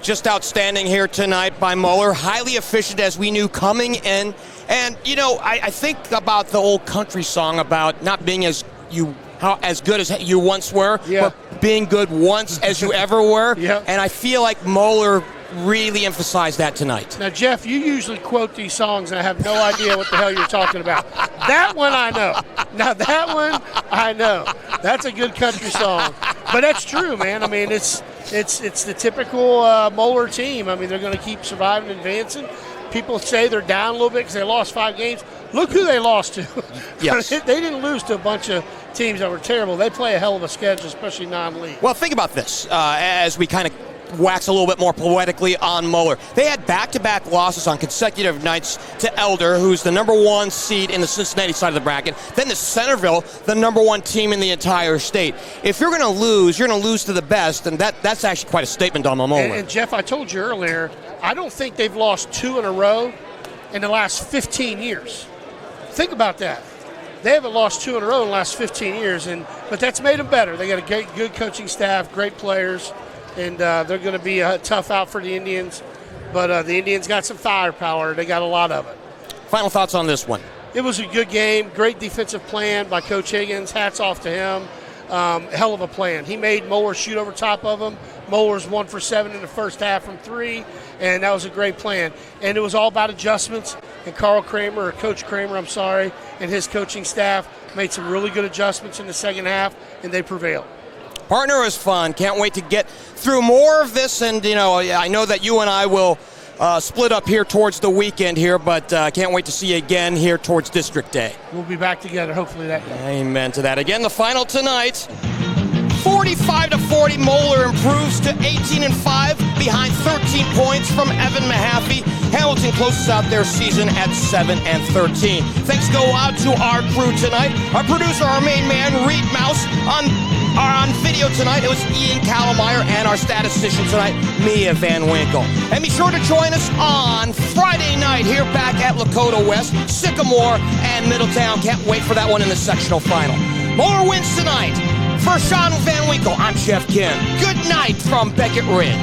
Just outstanding here tonight by Moeller. Highly efficient as we knew coming in. And, I think about the old country song about not being as good as you once were, but being good once as you ever were. Yeah. And I feel like Moeller really emphasized that tonight. Now, Jeff, you usually quote these songs, and I have no idea what the hell you're talking about. That one I know. Now, that one I know. That's a good country song. But that's true, man. I mean, it's the typical Moeller team. I mean, they're going to keep surviving and advancing. People say they're down a little bit because they lost 5 games. Look who they lost to. Yes. They didn't lose to a bunch of teams that were terrible. They play a hell of a schedule, especially non-league. Well, think about this as we kind of wax a little bit more poetically on Moeller. They had back-to-back losses on consecutive nights to Elder, who's the number 1 seed in the Cincinnati side of the bracket, then to Centerville, the number 1 team in the entire state. If you're going to lose, you're going to lose to the best, and that's actually quite a statement on Moeller. And Jeff, I told you earlier, I don't think they've lost 2 in a row in the last 15 years. Think about that. They haven't lost 2 in a row in the last 15 years, but that's made them better. They got a good coaching staff, great players, and they're going to be a tough out for the Indians. But the Indians got some firepower. They got a lot of it. Final thoughts on this one? It was a good game. Great defensive plan by Coach Higgins. Hats off to him. Hell of a plan. He made Moeller shoot over top of him. Moeller's 1 for 7 in the first half from 3, and that was a great plan. And it was all about adjustments. And Coach Kramer, and his coaching staff made some really good adjustments in the second half, and they prevailed. Partner, is fun. Can't wait to get through more of this. And, I know that you and I will split up here towards the weekend here, but can't wait to see you again here towards District Day. We'll be back together hopefully that day. Amen to that. Again, the final tonight, 45-40, Moeller improves to 18-5 behind 13 points from Evan Mahaffey. Hamilton closes out their season at 7-13. Thanks go out to our crew tonight. Our producer, our main man, Reed Mouse, on video tonight. It was Ian Callmeyer, and our statistician tonight, Mia Van Winkle. And be sure to join us on Friday night here back at Lakota West, Sycamore, and Middletown. Can't wait for that one in the sectional final. Moeller wins tonight. For Sean Van Winkle, I'm Geoff Kim. Good night from Beckett Ridge.